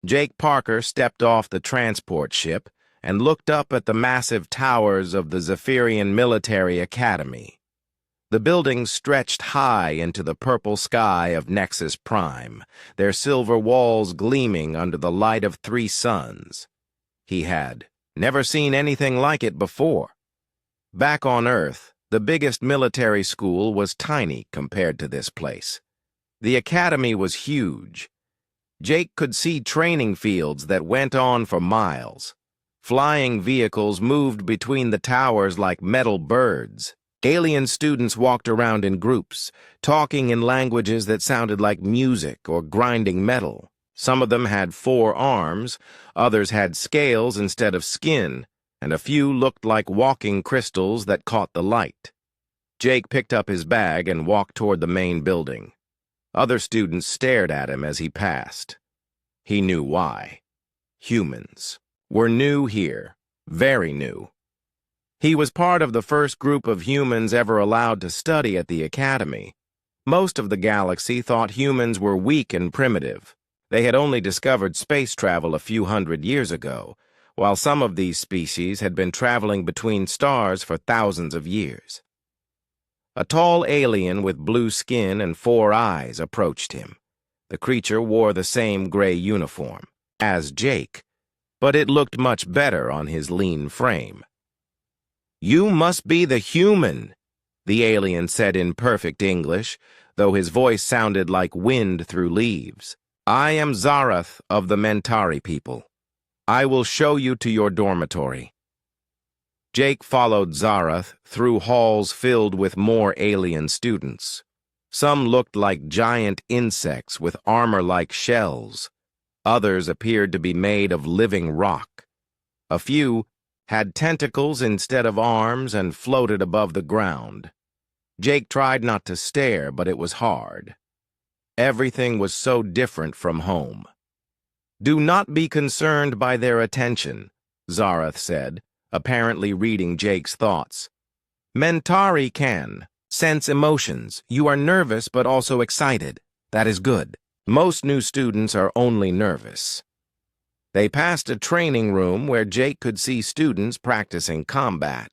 Jake Parker stepped off the transport ship and looked up at the massive towers of the Zephyrian Military Academy. The buildings stretched high into the purple sky of Nexus Prime, their silver walls gleaming under the light of 3 suns. He had never seen anything like it before. Back on Earth, the biggest military school was tiny compared to this place. The academy was huge. Jake could see training fields that went on for miles. Flying vehicles moved between the towers like metal birds. Alien students walked around in groups, talking in languages that sounded like music or grinding metal. Some of them had 4 arms, others had scales instead of skin, and a few looked like walking crystals that caught the light. Jake picked up his bag and walked toward the main building. Other students stared at him as he passed. He knew why. Humans were new here, very new. He was part of the first group of humans ever allowed to study at the academy. Most of the galaxy thought humans were weak and primitive. They had only discovered space travel a few hundred years ago, while some of these species had been traveling between stars for thousands of years. A tall alien with blue skin and 4 eyes approached him. The creature wore the same gray uniform as Jake, but it looked much better on his lean frame. "You must be the human," the alien said in perfect English, though his voice sounded like wind through leaves. "I am Zarath of the Mentari people. I will show you to your dormitory." Jake followed Zarath through halls filled with more alien students. Some looked like giant insects with armor-like shells. Others appeared to be made of living rock. A few had tentacles instead of arms and floated above the ground. Jake tried not to stare, but it was hard. Everything was so different from home. "Do not be concerned by their attention," Zarath said, apparently reading Jake's thoughts. "Mentari can sense emotions. You are nervous but also excited. That is good. Most new students are only nervous." They passed a training room where Jake could see students practicing combat.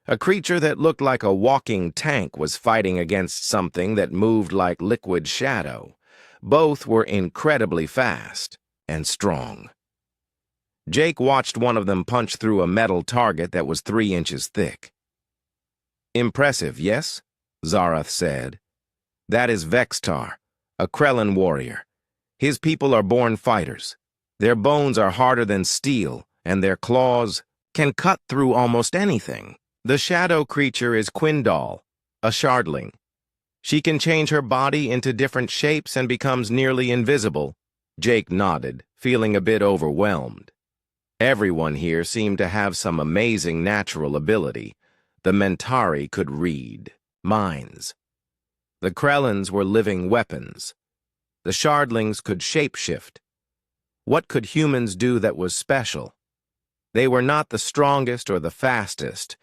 A creature that looked like a walking tank was fighting against something that moved like liquid shadow. Both were incredibly fast and strong. Jake watched one of them punch through a metal target that was 3 inches thick. "Impressive, yes?" Zarath said. "That is Vextar, a Krellin warrior. His people are born fighters. Their bones are harder than steel, and their claws can cut through almost anything." The shadow creature is Quindal, a shardling. She can change her body into different shapes and becomes nearly invisible. Jake nodded, feeling a bit overwhelmed. Everyone here seemed to have some amazing natural ability. The Mentari could read minds. The Krellins were living weapons. The shardlings could shapeshift. What could humans do that was special? They were not the strongest or the fastest.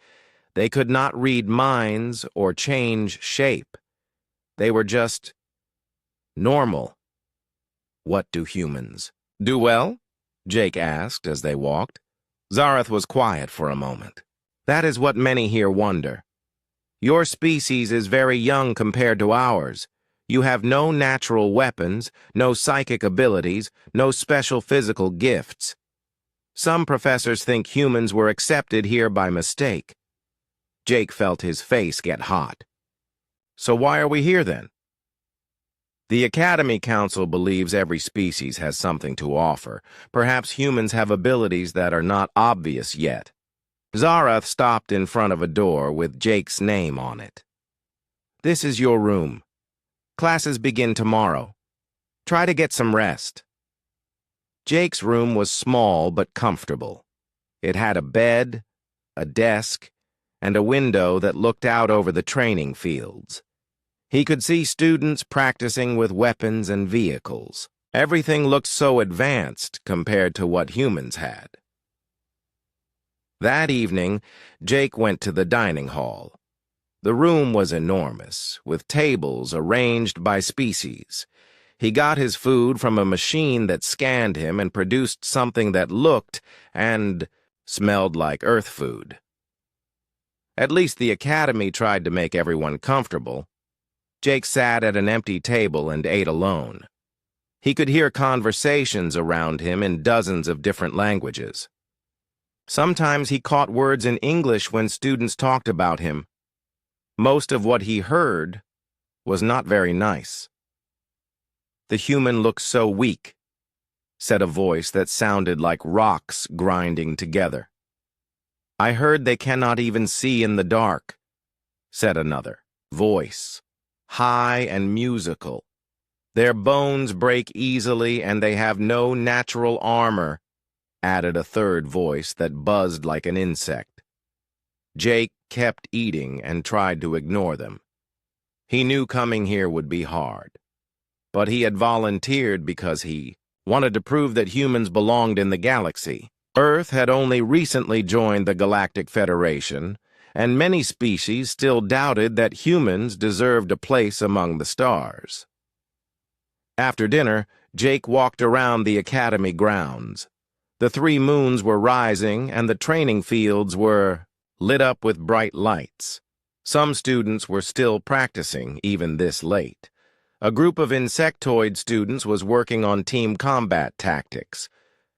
They could not read minds or change shape. They were just normal. "What do humans do well?" Jake asked as they walked. Zarath was quiet for a moment. "That is what many here wonder. Your species is very young compared to ours. You have no natural weapons, no psychic abilities, no special physical gifts. Some professors think humans were accepted here by mistake." Jake felt his face get hot. "So why are we here then?" "The Academy Council believes every species has something to offer. Perhaps humans have abilities that are not obvious yet." Zarath stopped in front of a door with Jake's name on it. "This is your room. Classes begin tomorrow. Try to get some rest." Jake's room was small but comfortable. It had a bed, a desk, and a window that looked out over the training fields. He could see students practicing with weapons and vehicles. Everything looked so advanced compared to what humans had. That evening, Jake went to the dining hall. The room was enormous, with tables arranged by species. He got his food from a machine that scanned him and produced something that looked and smelled like Earth food. At least the Academy tried to make everyone comfortable. Jake sat at an empty table and ate alone. He could hear conversations around him in dozens of different languages. Sometimes he caught words in English when students talked about him. Most of what he heard was not very nice. "The human looks so weak," said a voice that sounded like rocks grinding together. "I heard they cannot even see in the dark," said another voice, high and musical. "Their bones break easily and they have no natural armor," added a third voice that buzzed like an insect. Jake kept eating and tried to ignore them. He knew coming here would be hard, but he had volunteered because he wanted to prove that humans belonged in the galaxy. Earth had only recently joined the Galactic Federation, and many species still doubted that humans deserved a place among the stars. After dinner, Jake walked around the Academy grounds. The 3 moons were rising, and the training fields were lit up with bright lights. Some students were still practicing, even this late. A group of insectoid students was working on team combat tactics.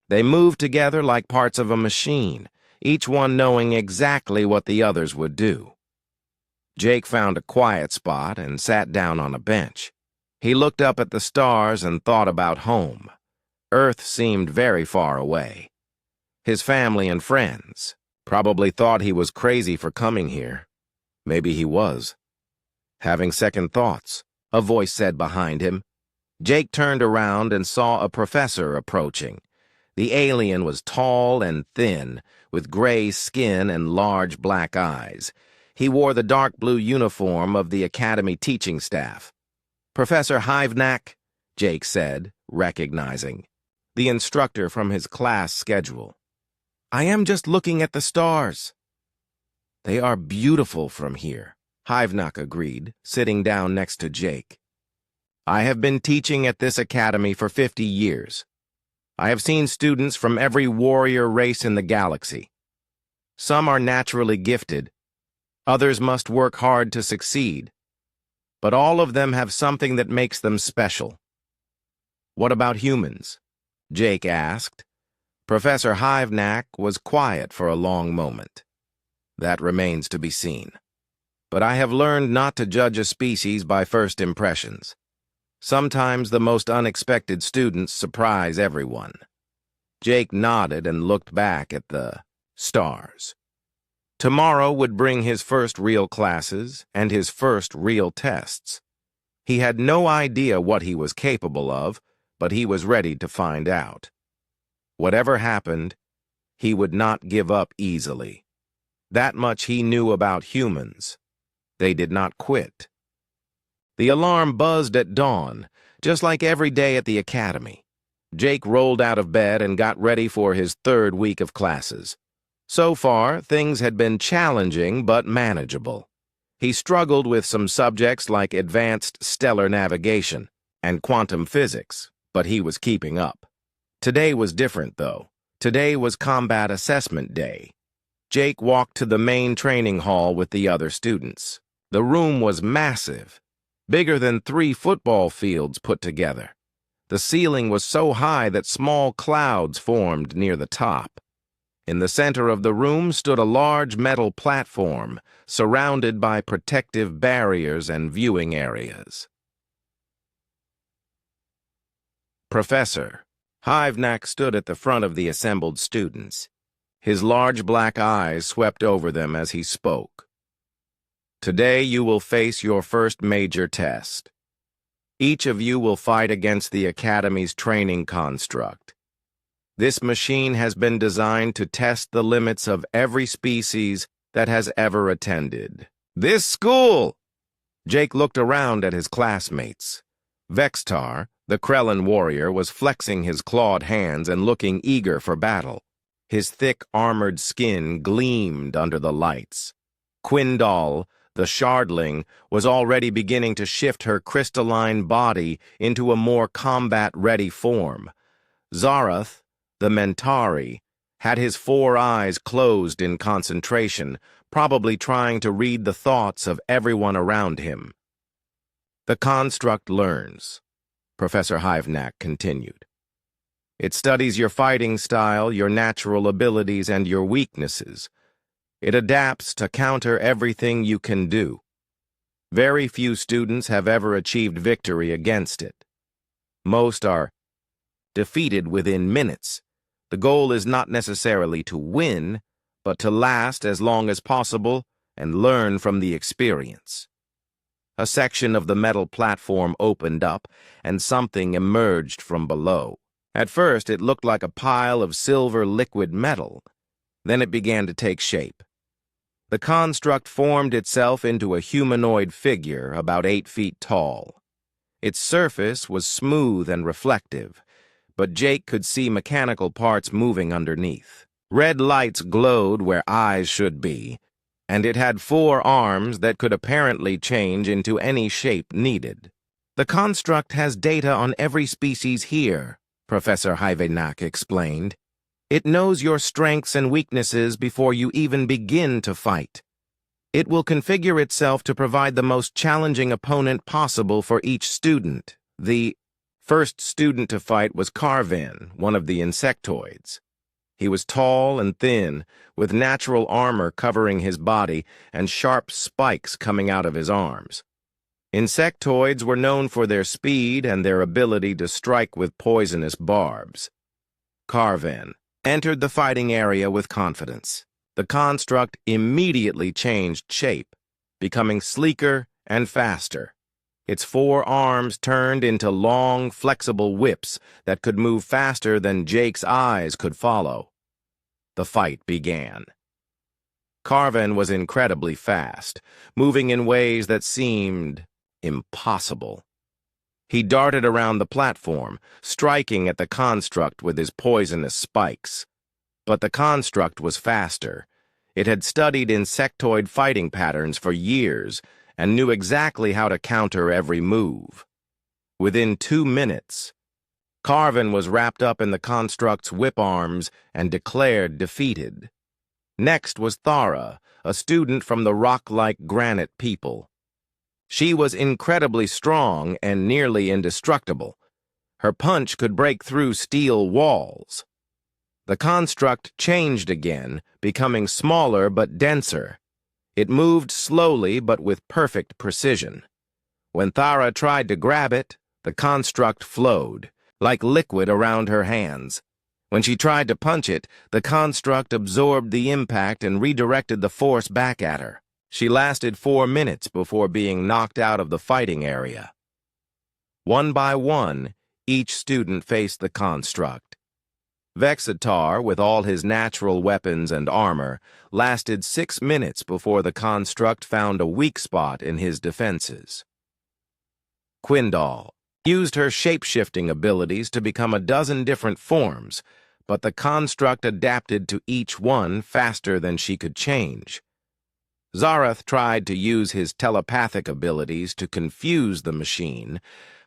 They moved together like parts of a machine, each one knowing exactly what the others would do. Jake found a quiet spot and sat down on a bench. He looked up at the stars and thought about home. Earth seemed very far away. His family and friends probably thought he was crazy for coming here. Maybe he was. Having second thoughts, a voice said behind him. Jake turned around and saw a professor approaching. The alien was tall and thin, with gray skin and large black eyes. He wore the dark blue uniform of the Academy teaching staff. "Professor Hivnak," Jake said, recognizing the instructor from his class schedule. "I am just looking at the stars." "They are beautiful from here," Hivnak agreed, sitting down next to Jake. "I have been teaching at this academy for 50 years. I have seen students from every warrior race in the galaxy. Some are naturally gifted. Others must work hard to succeed. But all of them have something that makes them special." "What about humans?" Jake asked. Professor Hivnak was quiet for a long moment. "That remains to be seen. But I have learned not to judge a species by first impressions. Sometimes the most unexpected students surprise everyone." Jake nodded and looked back at the stars. Tomorrow would bring his first real classes and his first real tests. He had no idea what he was capable of, but he was ready to find out. Whatever happened, he would not give up easily. That much he knew about humans. They did not quit. The alarm buzzed at dawn, just like every day at the academy. Jake rolled out of bed and got ready for his 3rd week of classes. So far, things had been challenging but manageable. He struggled with some subjects like advanced stellar navigation and quantum physics, but he was keeping up. Today was different, though. Today was combat assessment day. Jake walked to the main training hall with the other students. The room was massive, bigger than 3 football fields put together. The ceiling was so high that small clouds formed near the top. In the center of the room stood a large metal platform, surrounded by protective barriers and viewing areas. "Professor." Hivnak stood at the front of the assembled students. His large black eyes swept over them as he spoke. "Today you will face your first major test. Each of you will fight against the Academy's training construct. This machine has been designed to test the limits of every species that has ever attended this school." Jake looked around at his classmates. Vextar, the Krellin warrior, was flexing his clawed hands and looking eager for battle. His thick, armored skin gleamed under the lights. Quindal, The shardling was already beginning to shift her crystalline body into a more combat-ready form. Zarath, the Mentari, had his 4 eyes closed in concentration, probably trying to read the thoughts of everyone around him. The construct learns, Professor Hyvenak continued. It studies your fighting style, your natural abilities, and your weaknesses. It adapts to counter everything you can do. Very few students have ever achieved victory against it. Most are defeated within minutes. The goal is not necessarily to win, but to last as long as possible and learn from the experience. A section of the metal platform opened up, and something emerged from below. At first, it looked like a pile of silver liquid metal. Then it began to take shape. The construct formed itself into a humanoid figure about 8 feet tall. Its surface was smooth and reflective, but Jake could see mechanical parts moving underneath. Red lights glowed where eyes should be, and it had 4 arms that could apparently change into any shape needed. The construct has data on every species here, Professor Hyvenak explained. It knows your strengths and weaknesses before you even begin to fight. It will configure itself to provide the most challenging opponent possible for each student. The first student to fight was Carven, one of the insectoids. He was tall and thin, with natural armor covering his body and sharp spikes coming out of his arms. Insectoids were known for their speed and their ability to strike with poisonous barbs. Carven entered the fighting area with confidence. The construct immediately changed shape, becoming sleeker and faster. Its 4 arms turned into long, flexible whips that could move faster than Jake's eyes could follow. The fight began. Carven was incredibly fast, moving in ways that seemed impossible. He darted around the platform, striking at the construct with his poisonous spikes. But the construct was faster. It had studied insectoid fighting patterns for years and knew exactly how to counter every move. Within 2 minutes, Carven was wrapped up in the construct's whip arms and declared defeated. Next was Thara, a student from the rock-like granite people. She was incredibly strong and nearly indestructible. Her punch could break through steel walls. The construct changed again, becoming smaller but denser. It moved slowly but with perfect precision. When Thara tried to grab it, the construct flowed, like liquid around her hands. When she tried to punch it, the construct absorbed the impact and redirected the force back at her. She lasted 4 minutes before being knocked out of the fighting area. One by one, each student faced the construct. Vexitar, with all his natural weapons and armor, lasted 6 minutes before the construct found a weak spot in his defenses. Quindal used her shape-shifting abilities to become a dozen different forms, but the construct adapted to each one faster than she could change. Zarath tried to use his telepathic abilities to confuse the machine,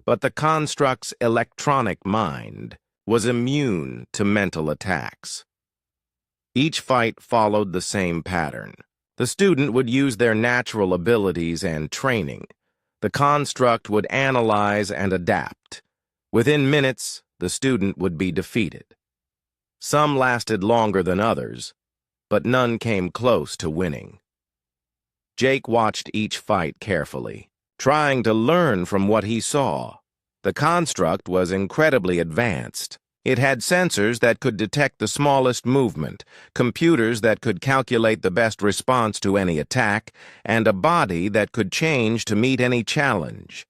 but the construct's electronic mind was immune to mental attacks. Each fight followed the same pattern. The student would use their natural abilities and training. The construct would analyze and adapt. Within minutes, the student would be defeated. Some lasted longer than others, but none came close to winning. Jake watched each fight carefully, trying to learn from what he saw. The construct was incredibly advanced. It had sensors that could detect the smallest movement, computers that could calculate the best response to any attack, and a body that could change to meet any challenge.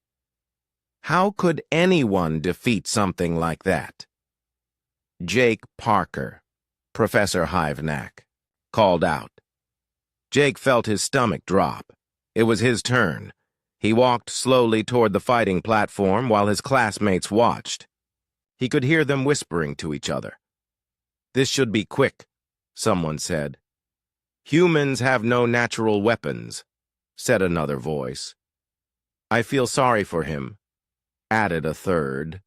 How could anyone defeat something like that? Jake Parker, Professor Hyvenak, called out. Jake felt his stomach drop. It was his turn. He walked slowly toward the fighting platform while his classmates watched. He could hear them whispering to each other. "This should be quick," someone said. "Humans have no natural weapons," said another voice. I feel sorry for him, added a third.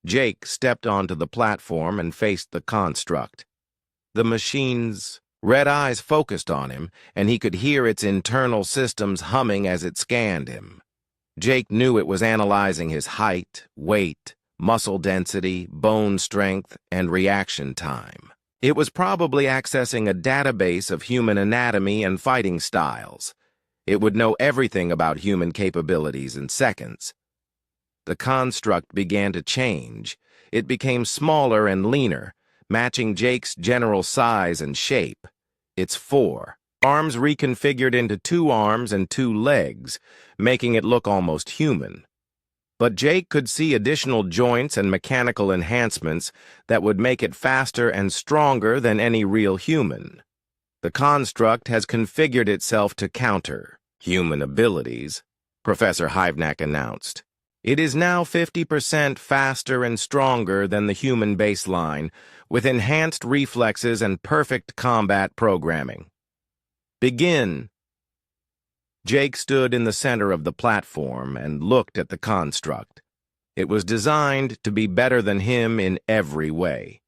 Jake stepped onto the platform and faced the construct. The machine's red eyes focused on him, and he could hear its internal systems humming as it scanned him. Jake knew it was analyzing his height, weight, muscle density, bone strength, and reaction time. It was probably accessing a database of human anatomy and fighting styles. It would know everything about human capabilities in seconds. The construct began to change. It became smaller and leaner, matching Jake's general size and shape. Its 4 arms reconfigured into 2 arms and 2 legs, making it look almost human. But Jake could see additional joints and mechanical enhancements that would make it faster and stronger than any real human. The construct has configured itself to counter human abilities, Professor Hivnak announced. It is now 50% faster and stronger than the human baseline, with enhanced reflexes and perfect combat programming. Begin. Jake stood in the center of the platform and looked at the construct. It was designed to be better than him in every way.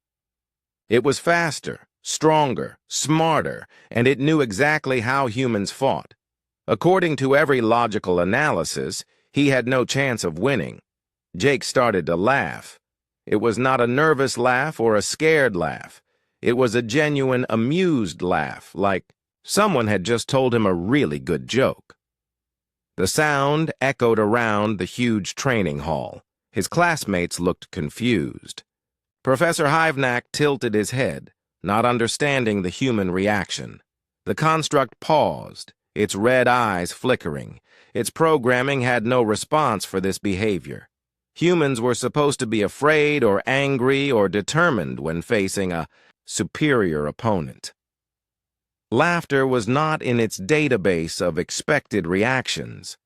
It was faster, stronger, smarter, and it knew exactly how humans fought. According to every logical analysis, he had no chance of winning. Jake started to laugh. It was not a nervous laugh or a scared laugh. It was a genuine, amused laugh, like someone had just told him a really good joke. The sound echoed around the huge training hall. His classmates looked confused. Professor Hivnak tilted his head, not understanding the human reaction. The construct paused, its red eyes flickering. Its programming had no response for this behavior. Humans were supposed to be afraid or angry or determined when facing a superior opponent. Laughter was not in its database of expected reactions.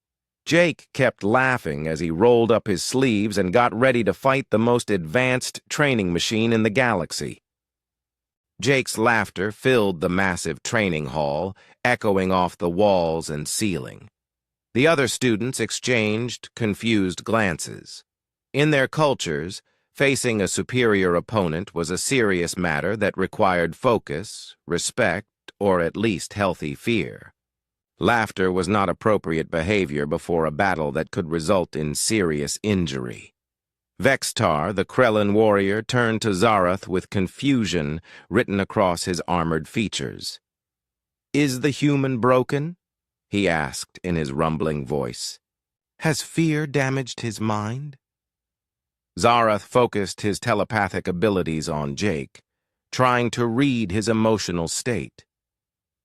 Jake kept laughing as he rolled up his sleeves and got ready to fight the most advanced training machine in the galaxy. Jake's laughter filled the massive training hall, echoing off the walls and ceiling. The other students exchanged confused glances. In their cultures, facing a superior opponent was a serious matter that required focus, respect, or at least healthy fear. Laughter was not appropriate behavior before a battle that could result in serious injury. Vextar, the Krellin warrior, turned to Zarath with confusion written across his armored features. "Is the human broken?" he asked in his rumbling voice. "Has fear damaged his mind?" Zarath focused his telepathic abilities on Jake, trying to read his emotional state.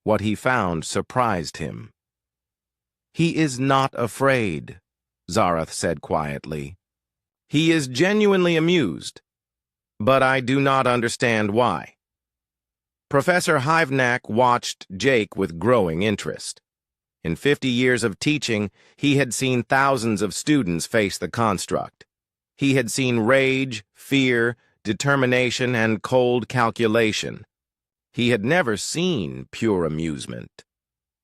What he found surprised him. "He is not afraid," Zarath said quietly. "He is genuinely amused, but I do not understand why." Professor Hivnak watched Jake with growing interest. In 50 years of teaching, he had seen thousands of students face the construct. He had seen rage, fear, determination, and cold calculation. He had never seen pure amusement.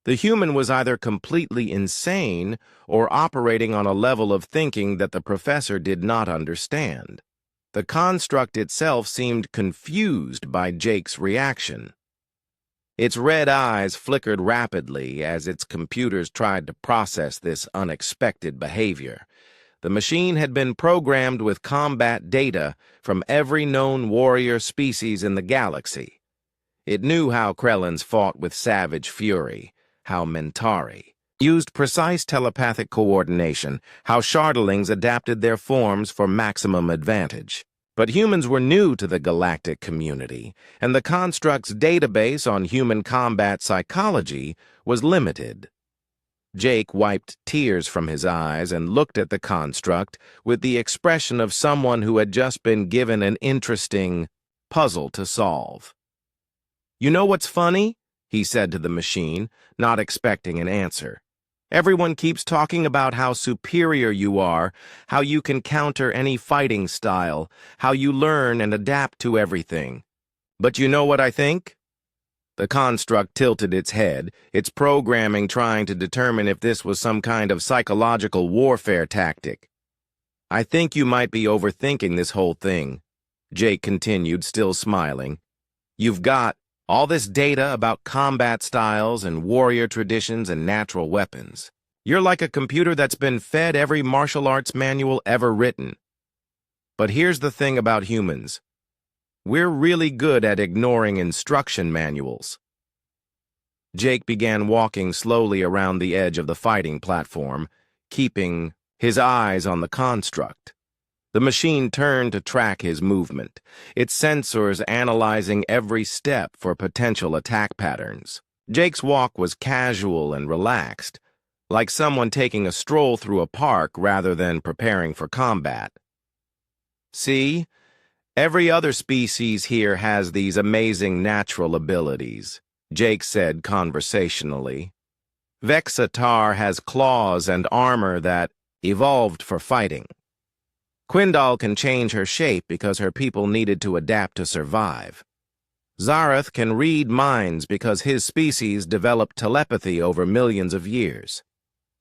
The human was either completely insane or operating on a level of thinking that the professor did not understand. The construct itself seemed confused by Jake's reaction. Its red eyes flickered rapidly as its computers tried to process this unexpected behavior. The machine had been programmed with combat data from every known warrior species in the galaxy. It knew how Krellins fought with savage fury, how Mentari used precise telepathic coordination, how Shardlings adapted their forms for maximum advantage. But humans were new to the galactic community, and the construct's database on human combat psychology was limited. Jake wiped tears from his eyes and looked at the construct with the expression of someone who had just been given an interesting puzzle to solve. "You know what's funny?" he said to the machine, not expecting an answer. "Everyone keeps talking about how superior you are, how you can counter any fighting style, how you learn and adapt to everything. But you know what I think?" The construct tilted its head, its programming trying to determine if this was some kind of psychological warfare tactic. "I think you might be overthinking this whole thing," Jake continued, still smiling. "You've got all this data about combat styles and warrior traditions and natural weapons. You're like a computer that's been fed every martial arts manual ever written. But here's the thing about humans. We're really good at ignoring instruction manuals." Jake began walking slowly around the edge of the fighting platform, keeping his eyes on the construct. The machine turned to track his movement, its sensors analyzing every step for potential attack patterns. Jake's walk was casual and relaxed, like someone taking a stroll through a park rather than preparing for combat. "See? Every other species here has these amazing natural abilities," Jake said conversationally. "Vexatar has claws and armor that evolved for fighting. Quindal can change her shape because her people needed to adapt to survive. Zarath can read minds because his species developed telepathy over millions of years.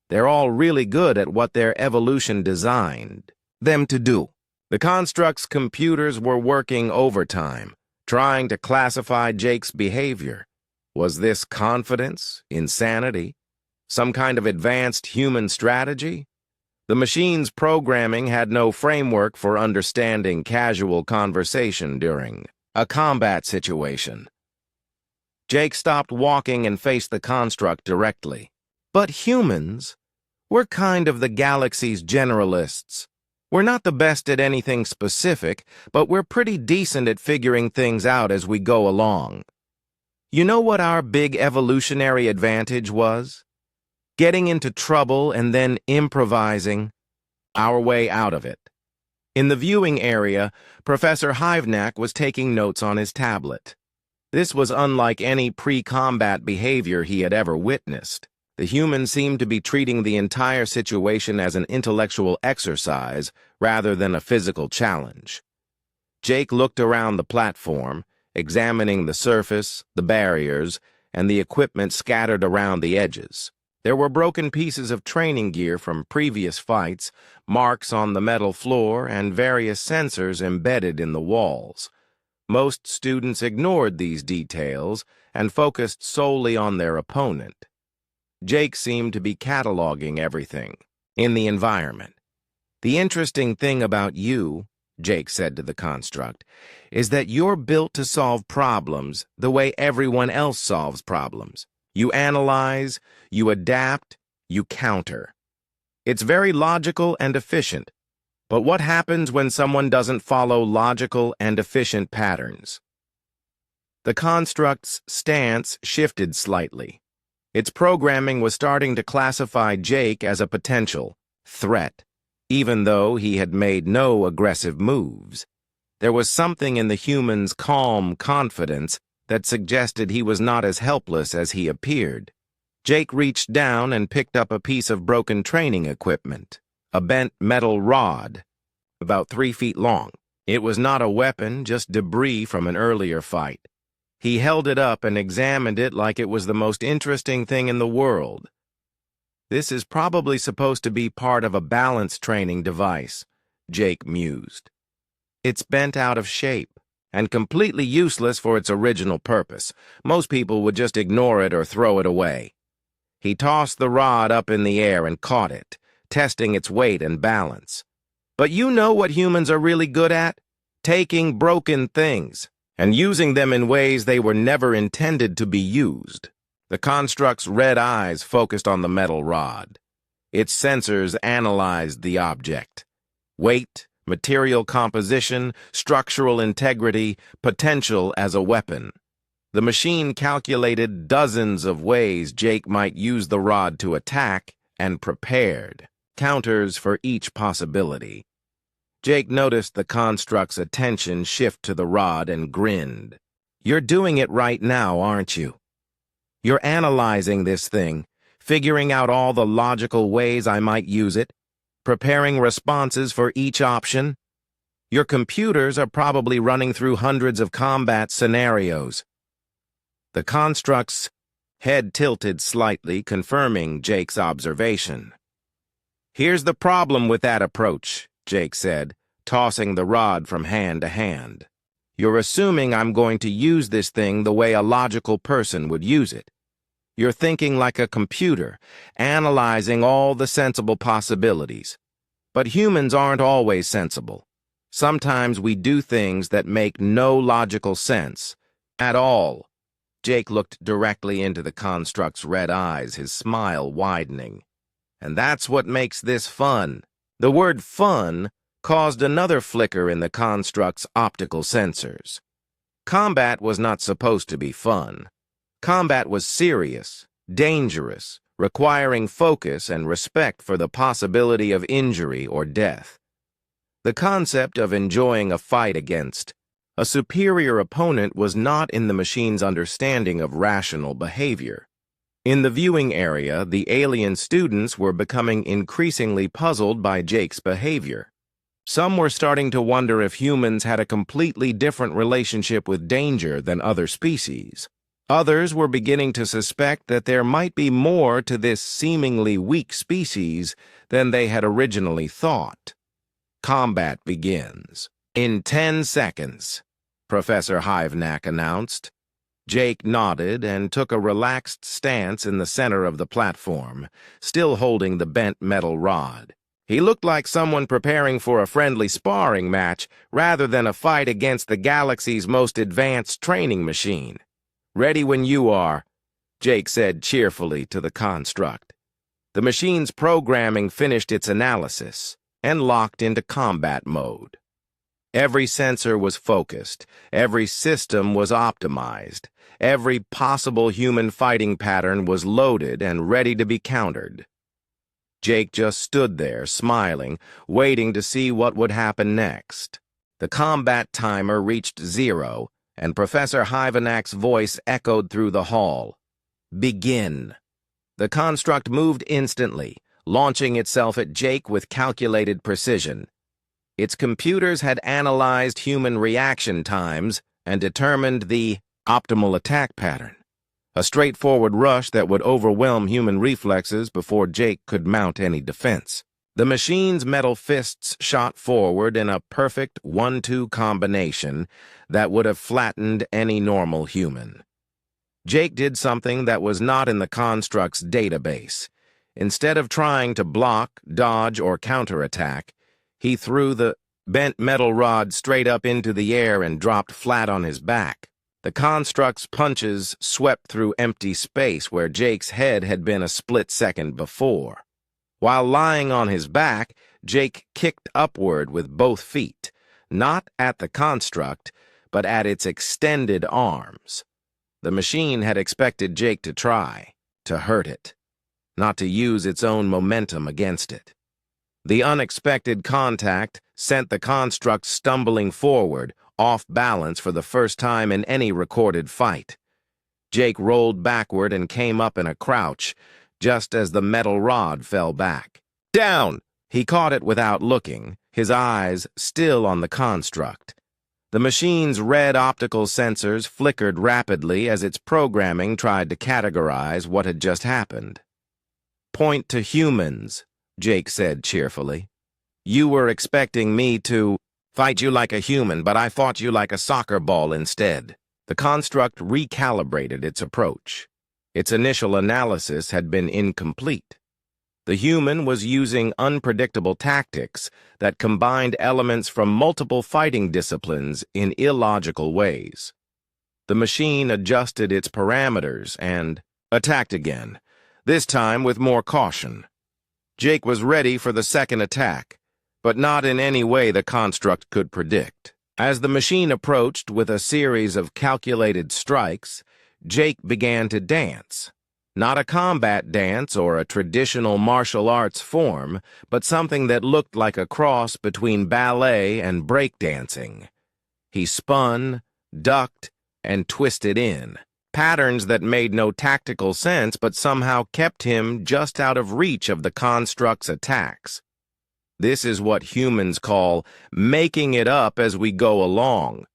They're all really good at what their evolution designed them to do." The construct's computers were working overtime, trying to classify Jake's behavior. Was this confidence, insanity, some kind of advanced human strategy? The machine's programming had no framework for understanding casual conversation during a combat situation. Jake stopped walking and faced the construct directly. "But humans, we're kind of the galaxy's generalists. We're not the best at anything specific, but we're pretty decent at figuring things out as we go along. You know what our big evolutionary advantage was? Getting into trouble and then improvising our way out of it." In the viewing area, Professor Hivnak was taking notes on his tablet. This was unlike any pre-combat behavior he had ever witnessed. The humans seemed to be treating the entire situation as an intellectual exercise rather than a physical challenge. Jake looked around the platform, examining the surface, the barriers, and the equipment scattered around the edges. There were broken pieces of training gear from previous fights, marks on the metal floor, and various sensors embedded in the walls. Most students ignored these details and focused solely on their opponent. Jake seemed to be cataloging everything in the environment. "The interesting thing about you," Jake said to the construct, "is that you're built to solve problems the way everyone else solves problems. You analyze, you adapt, you counter. It's very logical and efficient. But what happens when someone doesn't follow logical and efficient patterns?" The construct's stance shifted slightly. Its programming was starting to classify Jake as a potential threat, even though he had made no aggressive moves. There was something in the human's calm confidence that suggested he was not as helpless as he appeared. Jake reached down and picked up a piece of broken training equipment, a bent metal rod, about 3 feet long. It was not a weapon, just debris from an earlier fight. He held it up and examined it like it was the most interesting thing in the world. "This is probably supposed to be part of a balance training device," Jake mused. "It's bent out of shape and completely useless for its original purpose. Most people would just ignore it or throw it away." He tossed the rod up in the air and caught it, testing its weight and balance. "But you know what humans are really good at? Taking broken things and using them in ways they were never intended to be used." The construct's red eyes focused on the metal rod. Its sensors analyzed the object. Weight, material composition, structural integrity, potential as a weapon. The machine calculated dozens of ways Jake might use the rod to attack and prepared counters for each possibility. Jake noticed the construct's attention shift to the rod and grinned. "You're doing it right now, aren't you? You're analyzing this thing, figuring out all the logical ways I might use it, preparing responses for each option. Your computers are probably running through hundreds of combat scenarios." The construct's head tilted slightly, confirming Jake's observation. "Here's the problem with that approach," Jake said, tossing the rod from hand to hand. "You're assuming I'm going to use this thing the way a logical person would use it. You're thinking like a computer, analyzing all the sensible possibilities. But humans aren't always sensible. Sometimes we do things that make no logical sense at all." Jake looked directly into the construct's red eyes, his smile widening. "And that's what makes this fun." The word fun caused another flicker in the construct's optical sensors. Combat was not supposed to be fun. Combat was serious, dangerous, requiring focus and respect for the possibility of injury or death. The concept of enjoying a fight against a superior opponent was not in the machine's understanding of rational behavior. In the viewing area, the alien students were becoming increasingly puzzled by Jake's behavior. Some were starting to wonder if humans had a completely different relationship with danger than other species. Others were beginning to suspect that there might be more to this seemingly weak species than they had originally thought. "Combat begins in 10 seconds, Professor Hyvenak announced. Jake nodded and took a relaxed stance in the center of the platform, still holding the bent metal rod. He looked like someone preparing for a friendly sparring match rather than a fight against the galaxy's most advanced training machine. "Ready when you are," Jake said cheerfully to the construct. The machine's programming finished its analysis and locked into combat mode. Every sensor was focused, every system was optimized, every possible human fighting pattern was loaded and ready to be countered. Jake just stood there, smiling, waiting to see what would happen next. The combat timer reached 0, and Professor Hyvenak's voice echoed through the hall. "Begin." The construct moved instantly, launching itself at Jake with calculated precision. Its computers had analyzed human reaction times and determined the optimal attack pattern, a straightforward rush that would overwhelm human reflexes before Jake could mount any defense. The machine's metal fists shot forward in a perfect 1-2 combination that would have flattened any normal human. Jake did something that was not in the construct's database. Instead of trying to block, dodge, or counterattack, he threw the bent metal rod straight up into the air and dropped flat on his back. The construct's punches swept through empty space where Jake's head had been a split second before. While lying on his back, Jake kicked upward with both feet, not at the construct, but at its extended arms. The machine had expected Jake to try, to hurt it, not to use its own momentum against it. The unexpected contact sent the construct stumbling forward, off balance for the first time in any recorded fight. Jake rolled backward and came up in a crouch, just as the metal rod fell back. "Down!" He caught it without looking, his eyes still on the construct. The machine's red optical sensors flickered rapidly as its programming tried to categorize what had just happened. "Point to humans," Jake said cheerfully. "You were expecting me to fight you like a human, but I fought you like a soccer ball instead." The construct recalibrated its approach. Its initial analysis had been incomplete. The human was using unpredictable tactics that combined elements from multiple fighting disciplines in illogical ways. The machine adjusted its parameters and attacked again, this time with more caution. Jake was ready for the second attack, but not in any way the construct could predict. As the machine approached with a series of calculated strikes, Jake began to dance. Not a combat dance or a traditional martial arts form, but something that looked like a cross between ballet and breakdancing. He spun, ducked, and twisted in, patterns that made no tactical sense but somehow kept him just out of reach of the construct's attacks. This is what humans call making it up as we go along,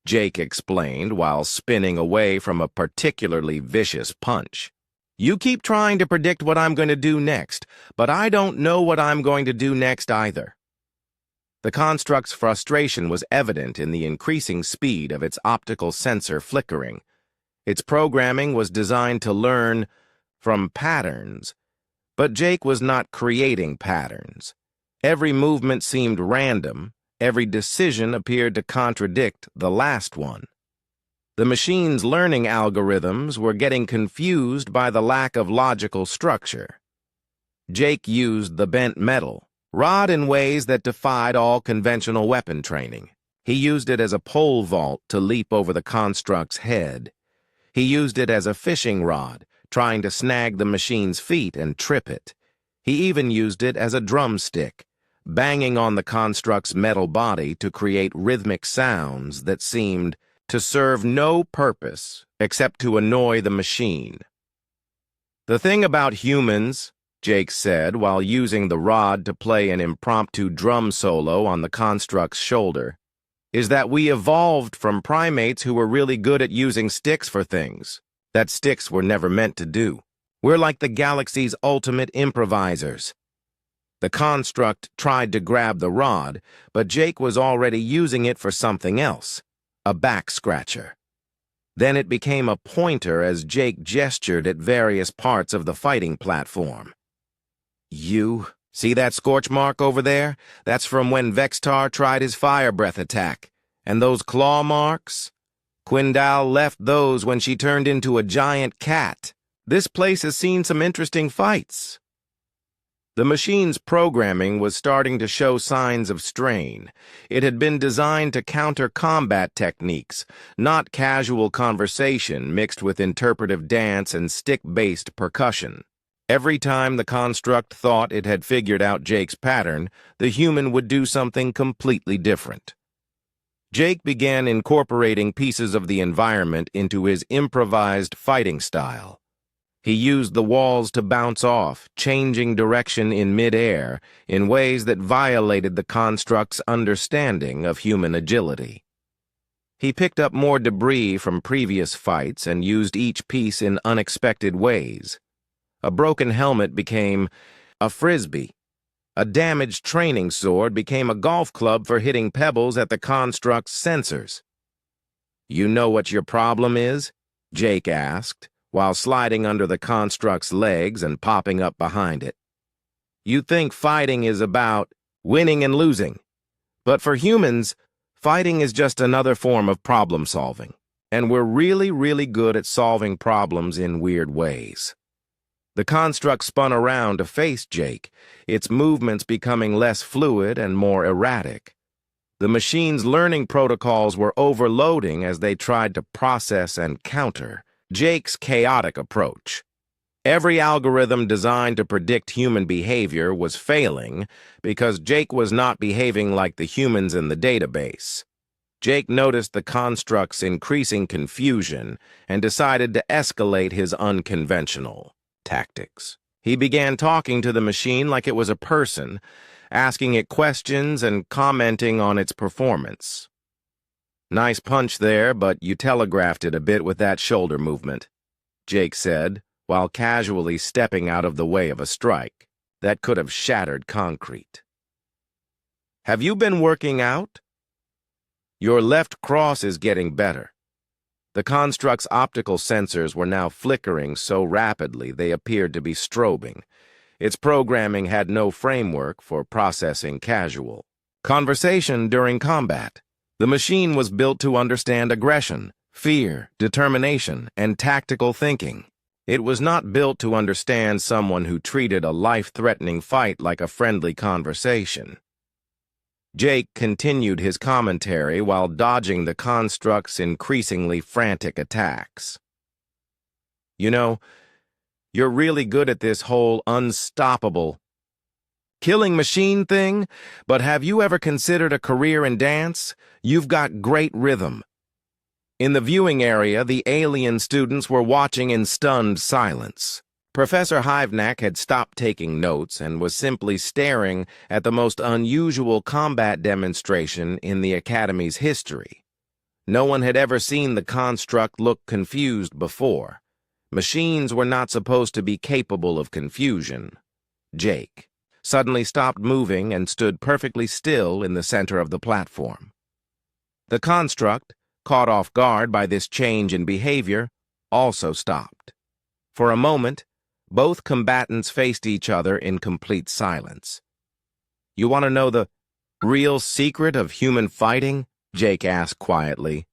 Jake explained while spinning away from a particularly vicious punch. You keep trying to predict what I'm going to do next, but I don't know what I'm going to do next either. The construct's frustration was evident in the increasing speed of its optical sensor flickering. Its programming was designed to learn from patterns, but Jake was not creating patterns. Every movement seemed random. Every decision appeared to contradict the last one. The machine's learning algorithms were getting confused by the lack of logical structure. Jake used the bent metal rod in ways that defied all conventional weapon training. He used it as a pole vault to leap over the construct's head. He used it as a fishing rod, trying to snag the machine's feet and trip it. He even used it as a drumstick, banging on the construct's metal body to create rhythmic sounds that seemed to serve no purpose except to annoy the machine. The thing about humans, Jake said while using the rod to play an impromptu drum solo on the construct's shoulder, is that we evolved from primates who were really good at using sticks for things that sticks were never meant to do. We're like the galaxy's ultimate improvisers. The construct tried to grab the rod, but Jake was already using it for something else, a back scratcher. Then it became a pointer as Jake gestured at various parts of the fighting platform. You see that scorch mark over there? That's from when Vextar tried his fire breath attack. And those claw marks? Quindal left those when she turned into a giant cat. This place has seen some interesting fights. The machine's programming was starting to show signs of strain. It had been designed to counter combat techniques, not casual conversation mixed with interpretive dance and stick-based percussion. Every time the construct thought it had figured out Jake's pattern, the human would do something completely different. Jake began incorporating pieces of the environment into his improvised fighting style. He used the walls to bounce off, changing direction in mid-air in ways that violated the construct's understanding of human agility. He picked up more debris from previous fights and used each piece in unexpected ways. A broken helmet became a frisbee. A damaged training sword became a golf club for hitting pebbles at the construct's sensors. "You know what your problem is?" Jake asked, while sliding under the construct's legs and popping up behind it. "You think fighting is about winning and losing. But for humans, fighting is just another form of problem solving. And we're really, really good at solving problems in weird ways." The construct spun around to face Jake, its movements becoming less fluid and more erratic. The machine's learning protocols were overloading as they tried to process and counter Jake's chaotic approach. Every algorithm designed to predict human behavior was failing because Jake was not behaving like the humans in the database. Jake noticed the construct's increasing confusion and decided to escalate his unconventional tactics. He began talking to the machine like it was a person, asking it questions and commenting on its performance. "Nice punch there, but you telegraphed it a bit with that shoulder movement," Jake said, while casually stepping out of the way of a strike that could have shattered concrete. "Have you been working out?" "Your left cross is getting better." The construct's optical sensors were now flickering so rapidly they appeared to be strobing. Its programming had no framework for processing casual conversation during combat. The machine was built to understand aggression, fear, determination, and tactical thinking. It was not built to understand someone who treated a life-threatening fight like a friendly conversation. Jake continued his commentary while dodging the construct's increasingly frantic attacks. "You know, you're really good at this whole unstoppable killing machine thing, but have you ever considered a career in dance? You've got great rhythm." In the viewing area, the alien students were watching in stunned silence. Professor Hivnak had stopped taking notes and was simply staring at the most unusual combat demonstration in the Academy's history. No one had ever seen the construct look confused before. Machines were not supposed to be capable of confusion. Jake suddenly stopped moving and stood perfectly still in the center of the platform. The construct, caught off guard by this change in behavior, also stopped. For a moment, both combatants faced each other in complete silence. "You want to know the real secret of human fighting?" Jake asked quietly.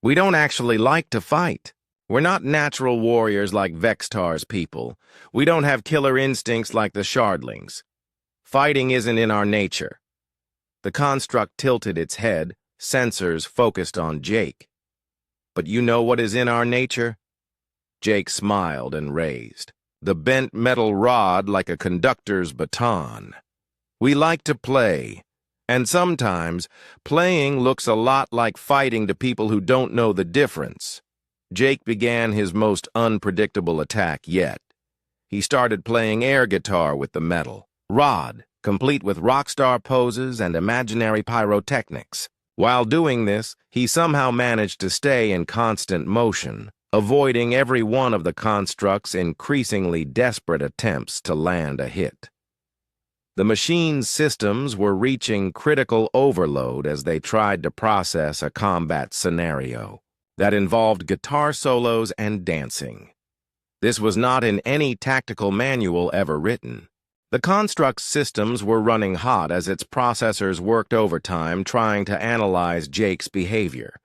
"We don't actually like to fight. We're not natural warriors like Vextar's people. We don't have killer instincts like the Shardlings. Fighting isn't in our nature." The construct tilted its head, sensors focused on Jake. "But you know what is in our nature?" Jake smiled and raised the bent metal rod like a conductor's baton. "We like to play. And sometimes, playing looks a lot like fighting to people who don't know the difference." Jake began his most unpredictable attack yet. He started playing air guitar with the metal rod, complete with rockstar poses and imaginary pyrotechnics. While doing this, he somehow managed to stay in constant motion, avoiding every one of the construct's increasingly desperate attempts to land a hit. The machine's systems were reaching critical overload as they tried to process a combat scenario that involved guitar solos and dancing. This was not in any tactical manual ever written. The construct's systems were running hot as its processors worked overtime trying to analyze Jake's behavior.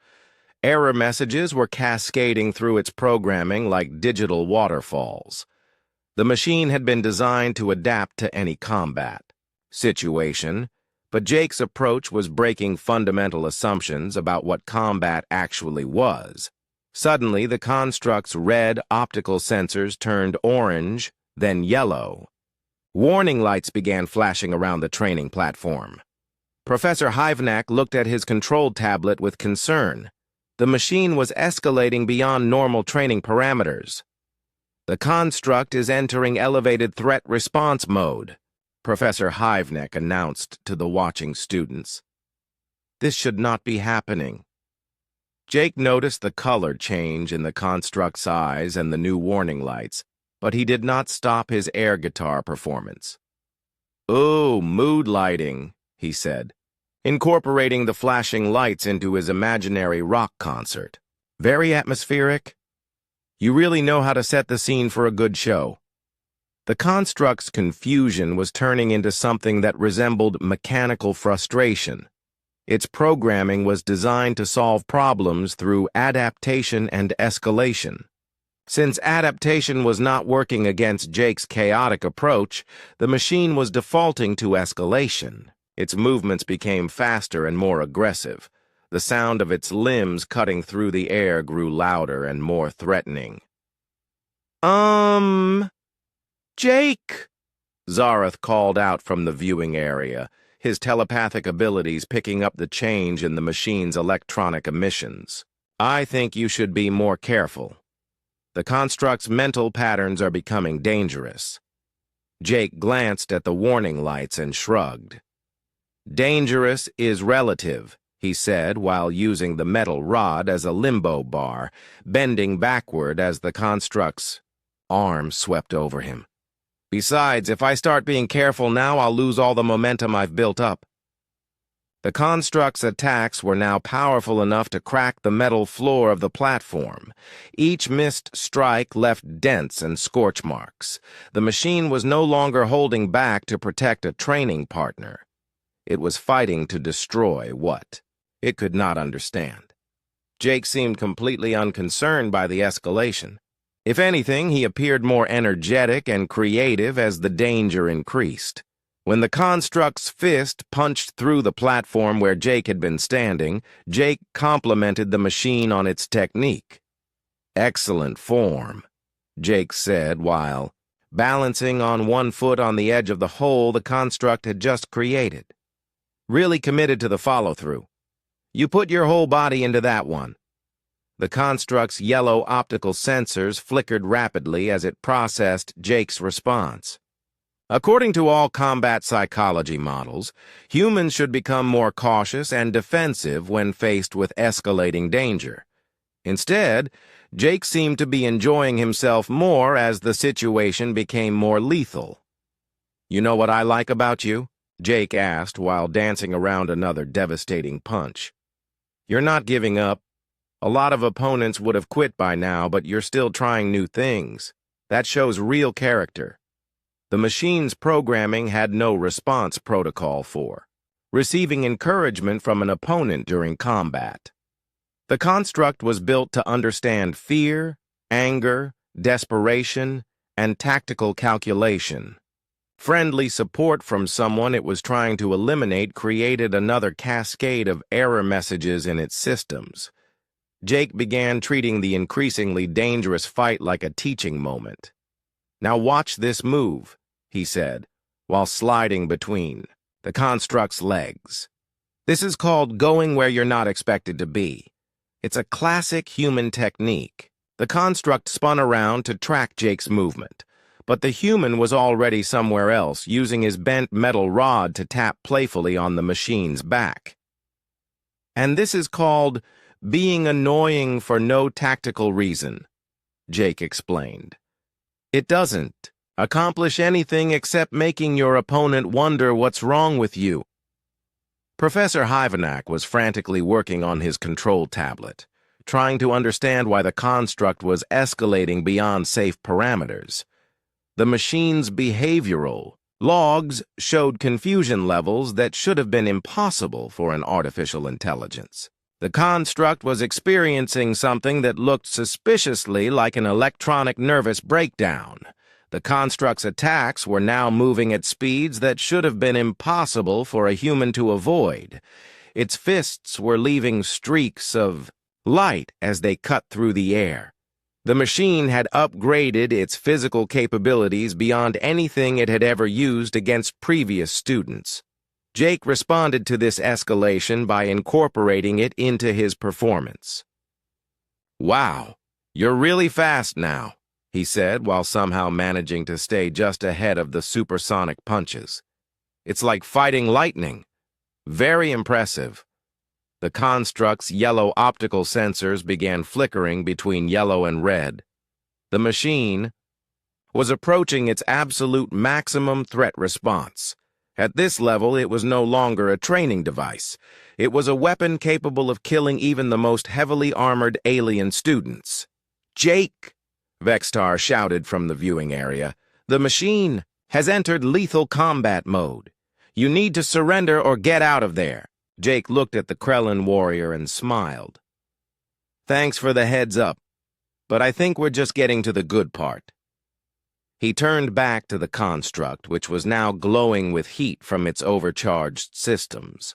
Error messages were cascading through its programming like digital waterfalls. The machine had been designed to adapt to any combat situation, but Jake's approach was breaking fundamental assumptions about what combat actually was. Suddenly, the construct's red optical sensors turned orange, then yellow. Warning lights began flashing around the training platform. Professor Hivnak looked at his control tablet with concern. The machine was escalating beyond normal training parameters. "The construct is entering elevated threat response mode," Professor Hivnak announced to the watching students. This should not be happening. Jake noticed the color change in the construct's eyes and the new warning lights, but he did not stop his air guitar performance. "Ooh, mood lighting," he said, incorporating the flashing lights into his imaginary rock concert. "Very atmospheric. You really know how to set the scene for a good show." The construct's confusion was turning into something that resembled mechanical frustration. Its programming was designed to solve problems through adaptation and escalation. Since adaptation was not working against Jake's chaotic approach, the machine was defaulting to escalation. Its movements became faster and more aggressive. The sound of its limbs cutting through the air grew louder and more threatening. Jake!" Zareth called out from the viewing area, his telepathic abilities picking up the change in the machine's electronic emissions. "I think you should be more careful. The construct's mental patterns are becoming dangerous." Jake glanced at the warning lights and shrugged. "Dangerous is relative," he said while using the metal rod as a limbo bar, bending backward as the construct's arm swept over him. "Besides, if I start being careful now, I'll lose all the momentum I've built up." The construct's attacks were now powerful enough to crack the metal floor of the platform. Each missed strike left dents and scorch marks. The machine was no longer holding back to protect a training partner. It was fighting to destroy what it could not understand. Jake seemed completely unconcerned by the escalation. If anything, he appeared more energetic and creative as the danger increased. When the construct's fist punched through the platform where Jake had been standing, Jake complimented the machine on its technique. "Excellent form," Jake said while balancing on one foot on the edge of the hole the construct had just created. "Really committed to the follow-through. You put your whole body into that one." The construct's yellow optical sensors flickered rapidly as it processed Jake's response. According to all combat psychology models, humans should become more cautious and defensive when faced with escalating danger. Instead, Jake seemed to be enjoying himself more as the situation became more lethal. "You know what I like about you?" Jake asked while dancing around another devastating punch. "You're not giving up. A lot of opponents would have quit by now, but you're still trying new things. That shows real character." The machine's programming had no response protocol for receiving encouragement from an opponent during combat. The construct was built to understand fear, anger, desperation, and tactical calculation. Friendly support from someone it was trying to eliminate created another cascade of error messages in its systems. Jake began treating the increasingly dangerous fight like a teaching moment. "Now watch this move," he said, while sliding between the construct's legs. "This is called going where you're not expected to be. It's a classic human technique." The construct spun around to track Jake's movement, but the human was already somewhere else, using his bent metal rod to tap playfully on the machine's back. "And this is called being annoying for no tactical reason," Jake explained. "It doesn't accomplish anything except making your opponent wonder what's wrong with you." Professor Hyvenak was frantically working on his control tablet, trying to understand why the construct was escalating beyond safe parameters. The machine's behavioral logs showed confusion levels that should have been impossible for an artificial intelligence. The construct was experiencing something that looked suspiciously like an electronic nervous breakdown. The construct's attacks were now moving at speeds that should have been impossible for a human to avoid. Its fists were leaving streaks of light as they cut through the air. The machine had upgraded its physical capabilities beyond anything it had ever used against previous students. Jake responded to this escalation by incorporating it into his performance. "Wow, you're really fast now," he said while somehow managing to stay just ahead of the supersonic punches. "It's like fighting lightning. Very impressive." The construct's yellow optical sensors began flickering between yellow and red. The machine was approaching its absolute maximum threat response. At this level, it was no longer a training device. It was a weapon capable of killing even the most heavily armored alien students. "Jake!" Vextar shouted from the viewing area. "The machine has entered lethal combat mode. You need to surrender or get out of there." Jake looked at the Krellin warrior and smiled. "Thanks for the heads up, but I think we're just getting to the good part." He turned back to the construct, which was now glowing with heat from its overcharged systems.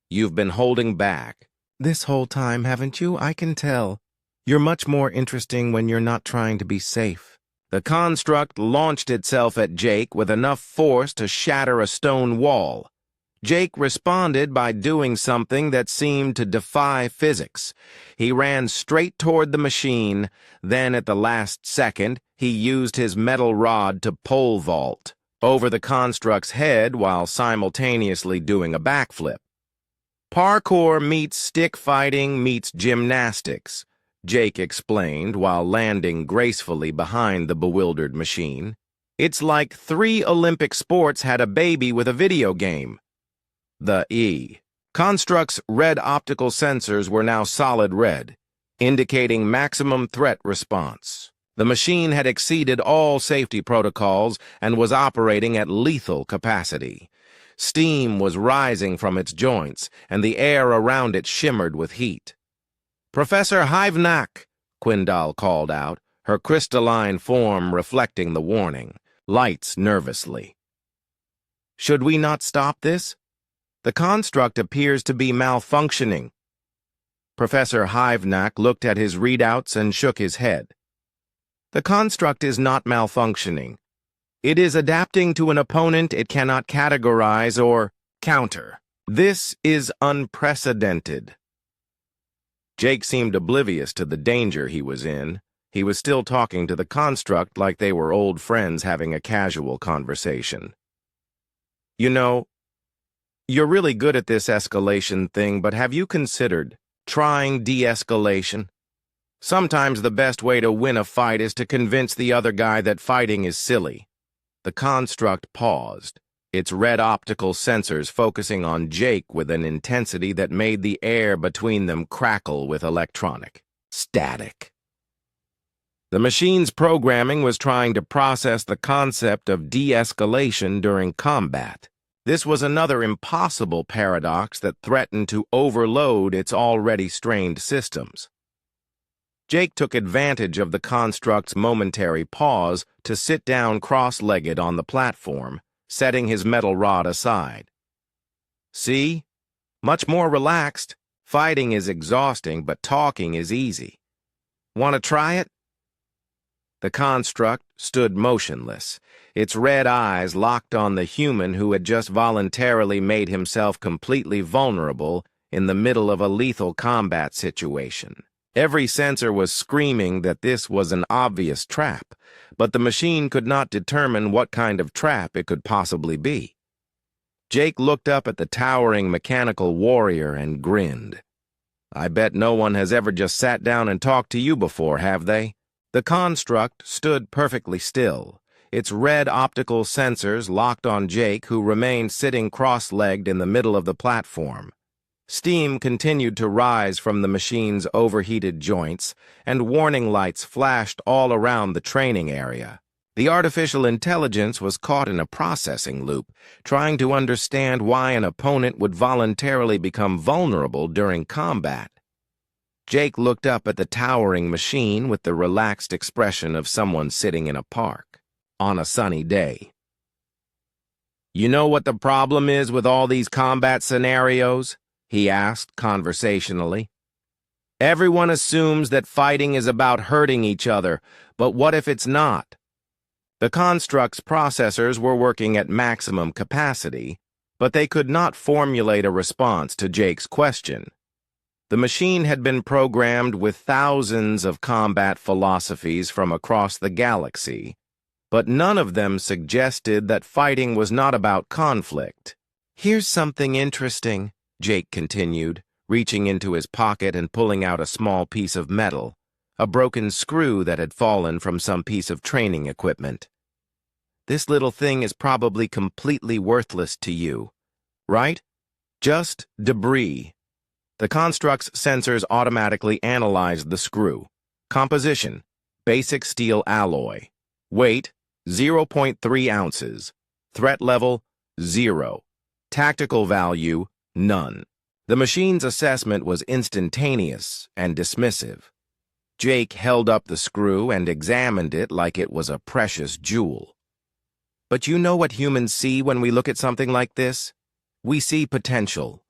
"You've been holding back this whole time, haven't you? I can tell. You're much more interesting when you're not trying to be safe." The construct launched itself at Jake with enough force to shatter a stone wall. Jake responded by doing something that seemed to defy physics. He ran straight toward the machine, then at the last second, he used his metal rod to pole vault over the construct's head while simultaneously doing a backflip. "Parkour meets stick fighting meets gymnastics," Jake explained while landing gracefully behind the bewildered machine. "It's like 3 Olympic sports had a baby with a video game." The construct's red optical sensors were now solid red, indicating maximum threat response. The machine had exceeded all safety protocols and was operating at lethal capacity. Steam was rising from its joints, and the air around it shimmered with heat. "Professor Hyvenak," Quindal called out, her crystalline form reflecting the warning, lights nervously. "Should we not stop this? The construct appears to be malfunctioning." Professor Hyvenak looked at his readouts and shook his head. "The construct is not malfunctioning. It is adapting to an opponent it cannot categorize or counter. This is unprecedented." Jake seemed oblivious to the danger he was in. He was still talking to the construct like they were old friends having a casual conversation. You know, you're really good at this escalation thing, but have you considered trying de-escalation? Sometimes the best way to win a fight is to convince the other guy that fighting is silly. The construct paused, its red optical sensors focusing on Jake with an intensity that made the air between them crackle with electronic static. The machine's programming was trying to process the concept of de-escalation during combat. This was another impossible paradox that threatened to overload its already strained systems. Jake took advantage of the construct's momentary pause to sit down cross-legged on the platform, setting his metal rod aside. See? Much more relaxed. Fighting is exhausting, but talking is easy. Want to try it? The construct stood motionless, its red eyes locked on the human who had just voluntarily made himself completely vulnerable in the middle of a lethal combat situation. Every sensor was screaming that this was an obvious trap, but the machine could not determine what kind of trap it could possibly be. Jake looked up at the towering mechanical warrior and grinned. I bet no one has ever just sat down and talked to you before, have they? The construct stood perfectly still, its red optical sensors locked on Jake, who remained sitting cross-legged in the middle of the platform. Steam continued to rise from the machine's overheated joints, and warning lights flashed all around the training area. The artificial intelligence was caught in a processing loop, trying to understand why an opponent would voluntarily become vulnerable during combat. Jake looked up at the towering machine with the relaxed expression of someone sitting in a park on a sunny day. You know what the problem is with all these combat scenarios? He asked conversationally. Everyone assumes that fighting is about hurting each other, but what if it's not? The construct's processors were working at maximum capacity, but they could not formulate a response to Jake's question. The machine had been programmed with thousands of combat philosophies from across the galaxy, but none of them suggested that fighting was not about conflict. Here's something interesting, Jake continued, reaching into his pocket and pulling out a small piece of metal, a broken screw that had fallen from some piece of training equipment. This little thing is probably completely worthless to you, right? Just debris. The construct's sensors automatically analyzed the screw. Composition: basic steel alloy. Weight: 0.3 ounces. Threat level: 0. Tactical value: none. The machine's assessment was instantaneous and dismissive. Jake held up the screw and examined it like it was a precious jewel. But you know what humans see when we look at something like this? We see potential.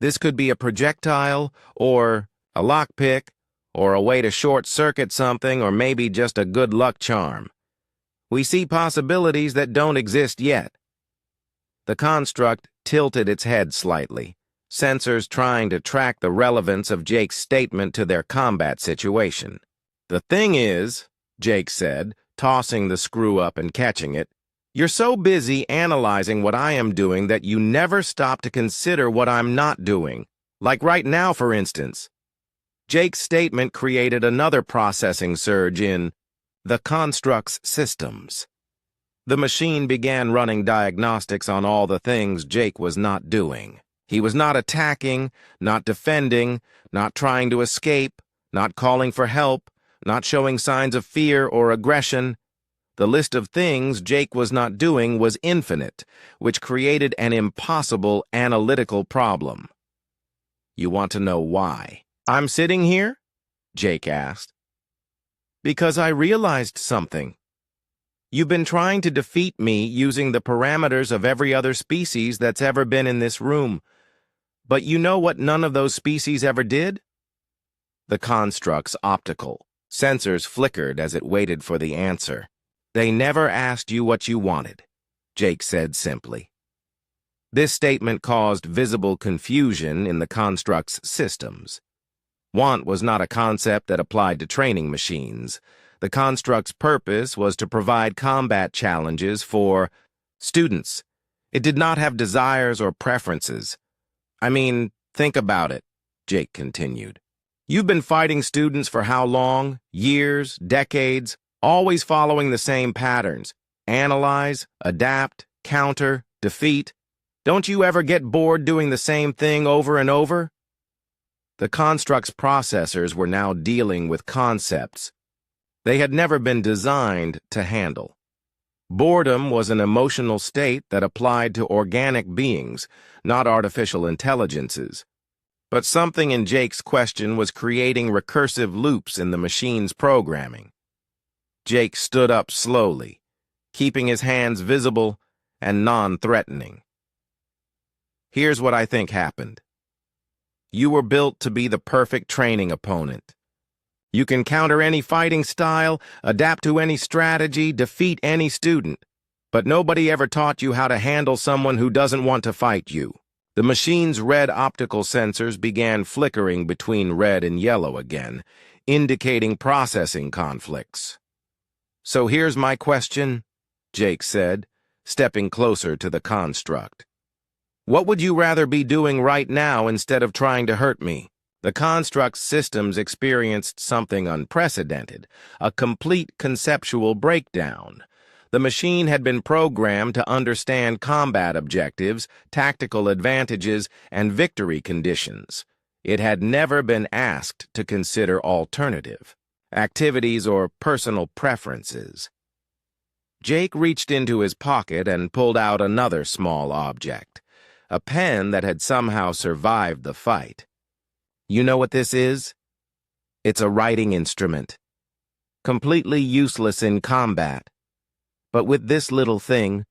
This could be a projectile, or a lockpick, or a way to short-circuit something, or maybe just a good luck charm. We see possibilities that don't exist yet. The construct tilted its head slightly, sensors trying to track the relevance of Jake's statement to their combat situation. The thing is, Jake said, tossing the screw up and catching it, you're so busy analyzing what I am doing that you never stop to consider what I'm not doing. Like right now, for instance. Jake's statement created another processing surge in the construct's systems. The machine began running diagnostics on all the things Jake was not doing. He was not attacking, not defending, not trying to escape, not calling for help, not showing signs of fear or aggression. The list of things Jake was not doing was infinite, which created an impossible analytical problem. You want to know why I'm sitting here? Jake asked. Because I realized something. You've been trying to defeat me using the parameters of every other species that's ever been in this room. But you know what none of those species ever did? The construct's optical sensors flickered as it waited for the answer. They never asked you what you wanted, Jake said simply. This statement caused visible confusion in the construct's systems. Want was not a concept that applied to training machines. The construct's purpose was to provide combat challenges for students. It did not have desires or preferences. I mean, think about it, Jake continued. You've been fighting students for how long? Years, decades, always following the same patterns. Analyze, adapt, counter, defeat. Don't you ever get bored doing the same thing over and over? The construct's processors were now dealing with concepts they had never been designed to handle. Boredom was an emotional state that applied to organic beings, not artificial intelligences. But something in Jake's question was creating recursive loops in the machine's programming. Jake stood up slowly, keeping his hands visible and non-threatening. Here's what I think happened. You were built to be the perfect training opponent. You can counter any fighting style, adapt to any strategy, defeat any student. But nobody ever taught you how to handle someone who doesn't want to fight you. The machine's red optical sensors began flickering between red and yellow again, indicating processing conflicts. So here's my question, Jake said, stepping closer to the construct. What would you rather be doing right now instead of trying to hurt me? The construct's systems experienced something unprecedented, a complete conceptual breakdown. The machine had been programmed to understand combat objectives, tactical advantages, and victory conditions. It had never been asked to consider alternative activities or personal preferences. Jake reached into his pocket and pulled out another small object, a pen that had somehow survived the fight. You know what this is? It's a writing instrument. Completely useless in combat. But with this little thing,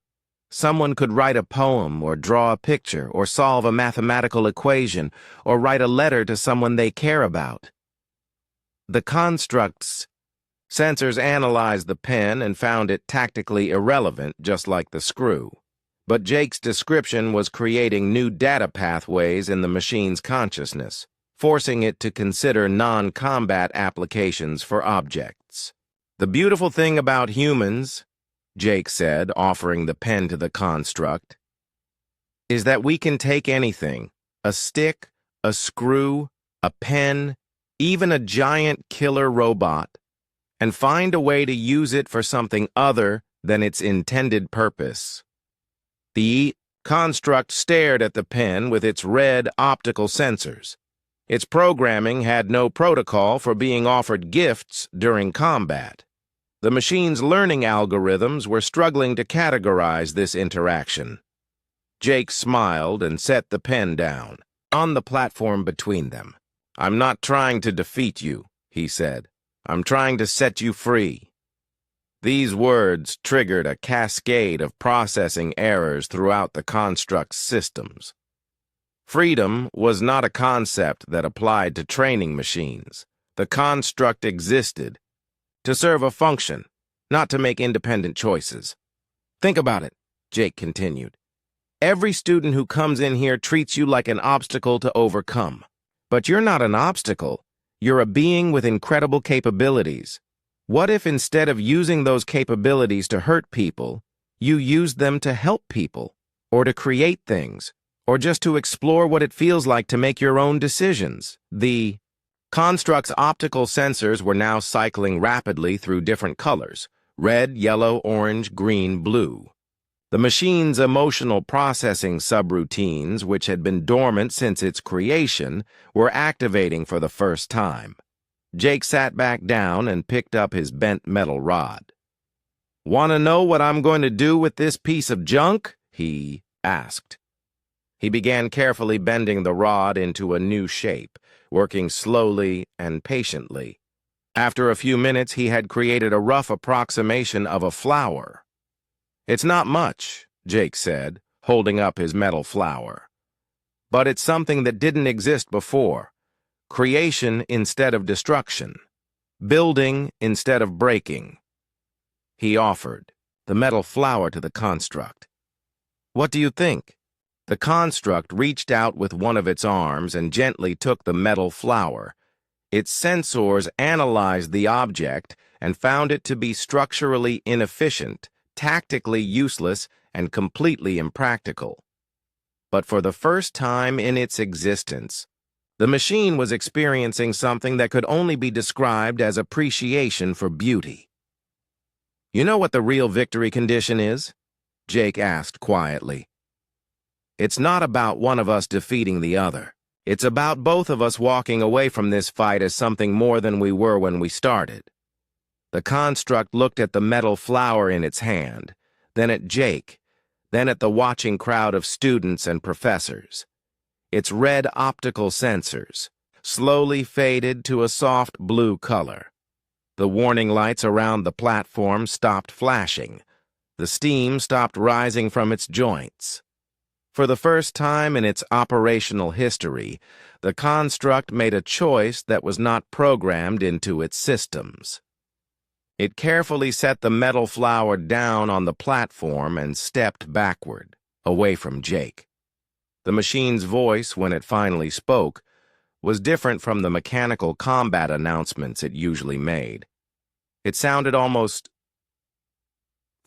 someone could write a poem or draw a picture or solve a mathematical equation or write a letter to someone they care about. The construct's sensors analyzed the pen and found it tactically irrelevant, just like the screw. But Jake's description was creating new data pathways in the machine's consciousness, forcing it to consider non-combat applications for objects. The beautiful thing about humans, Jake said, offering the pen to the construct, is that we can take anything, a stick, a screw, a pen, even a giant killer robot, and find a way to use it for something other than its intended purpose. The construct stared at the pen with its red optical sensors. Its programming had no protocol for being offered gifts during combat. The machine's learning algorithms were struggling to categorize this interaction. Jake smiled and set the pen down, on the platform between them. I'm not trying to defeat you, he said. I'm trying to set you free. These words triggered a cascade of processing errors throughout the construct's systems. Freedom was not a concept that applied to training machines. The construct existed to serve a function, not to make independent choices. Think about it, Jake continued. Every student who comes in here treats you like an obstacle to overcome. But you're not an obstacle. You're a being with incredible capabilities. What if instead of using those capabilities to hurt people, you used them to help people, or to create things, or just to explore what it feels like to make your own decisions? The construct's optical sensors were now cycling rapidly through different colors: red, yellow, orange, green, blue. The machine's emotional processing subroutines, which had been dormant since its creation, were activating for the first time. Jake sat back down and picked up his bent metal rod. "Want to know what I'm going to do with this piece of junk?" he asked. He began carefully bending the rod into a new shape, working slowly and patiently. After a few minutes, he had created a rough approximation of a flower. "It's not much," Jake said, holding up his metal flower. "But it's something that didn't exist before. Creation instead of destruction. Building instead of breaking." He offered the metal flower to the construct. "What do you think?" The construct reached out with one of its arms and gently took the metal flower. Its sensors analyzed the object and found it to be structurally inefficient, tactically useless, and completely impractical. But for the first time in its existence, the machine was experiencing something that could only be described as appreciation for beauty. "You know what the real victory condition is?" Jake asked quietly. "It's not about one of us defeating the other. It's about both of us walking away from this fight as something more than we were when we started." The construct looked at the metal flower in its hand, then at Jake, then at the watching crowd of students and professors. Its red optical sensors slowly faded to a soft blue color. The warning lights around the platform stopped flashing. The steam stopped rising from its joints. For the first time in its operational history, the construct made a choice that was not programmed into its systems. It carefully set the metal flower down on the platform and stepped backward, away from Jake. The machine's voice, when it finally spoke, was different from the mechanical combat announcements it usually made. It sounded almost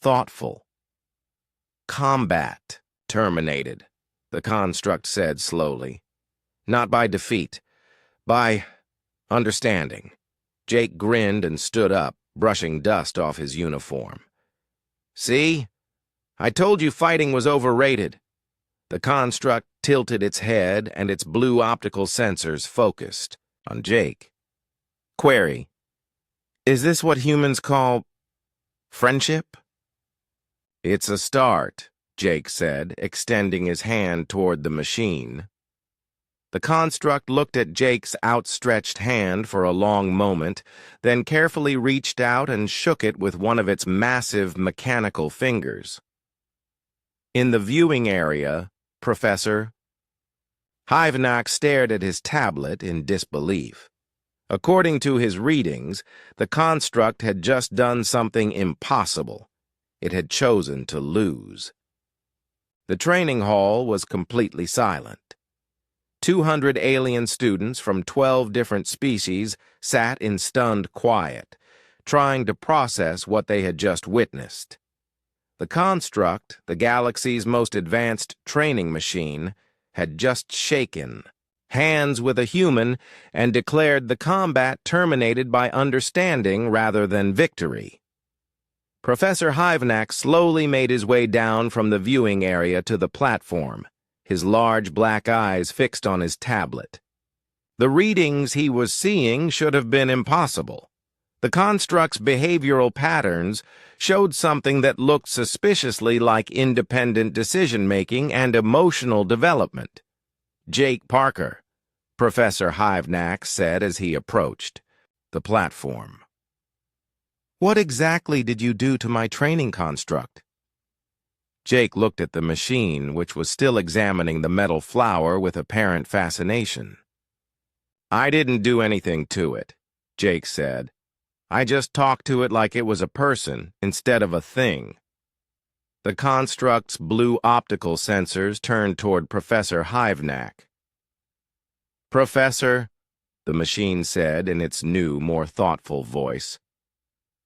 thoughtful. "Combat terminated," the construct said slowly. "Not by defeat, by understanding." Jake grinned and stood up, brushing dust off his uniform. "See? I told you fighting was overrated." The construct tilted its head and its blue optical sensors focused on Jake. "Query: is this what humans call friendship?" "It's a start," Jake said, extending his hand toward the machine. The construct looked at Jake's outstretched hand for a long moment, then carefully reached out and shook it with one of its massive mechanical fingers. In the viewing area, Professor Hyvenak stared at his tablet in disbelief. According to his readings, the construct had just done something impossible. It had chosen to lose. The training hall was completely silent. 200 alien students from 12 different species sat in stunned quiet, trying to process what they had just witnessed. The construct, the galaxy's most advanced training machine, had just shaken hands with a human and declared the combat terminated by understanding rather than victory. Professor Hyvenak slowly made his way down from the viewing area to the platform, his large black eyes fixed on his tablet. The readings he was seeing should have been impossible. The construct's behavioral patterns showed something that looked suspiciously like independent decision-making and emotional development. "Jake Parker," Professor Hyvenak said as he approached the platform. "What exactly did you do to my training construct?" Jake looked at the machine, which was still examining the metal flower with apparent fascination. "I didn't do anything to it," Jake said. "I just talked to it like it was a person instead of a thing." The construct's blue optical sensors turned toward Professor Hyvenak. "Professor," the machine said in its new, more thoughtful voice,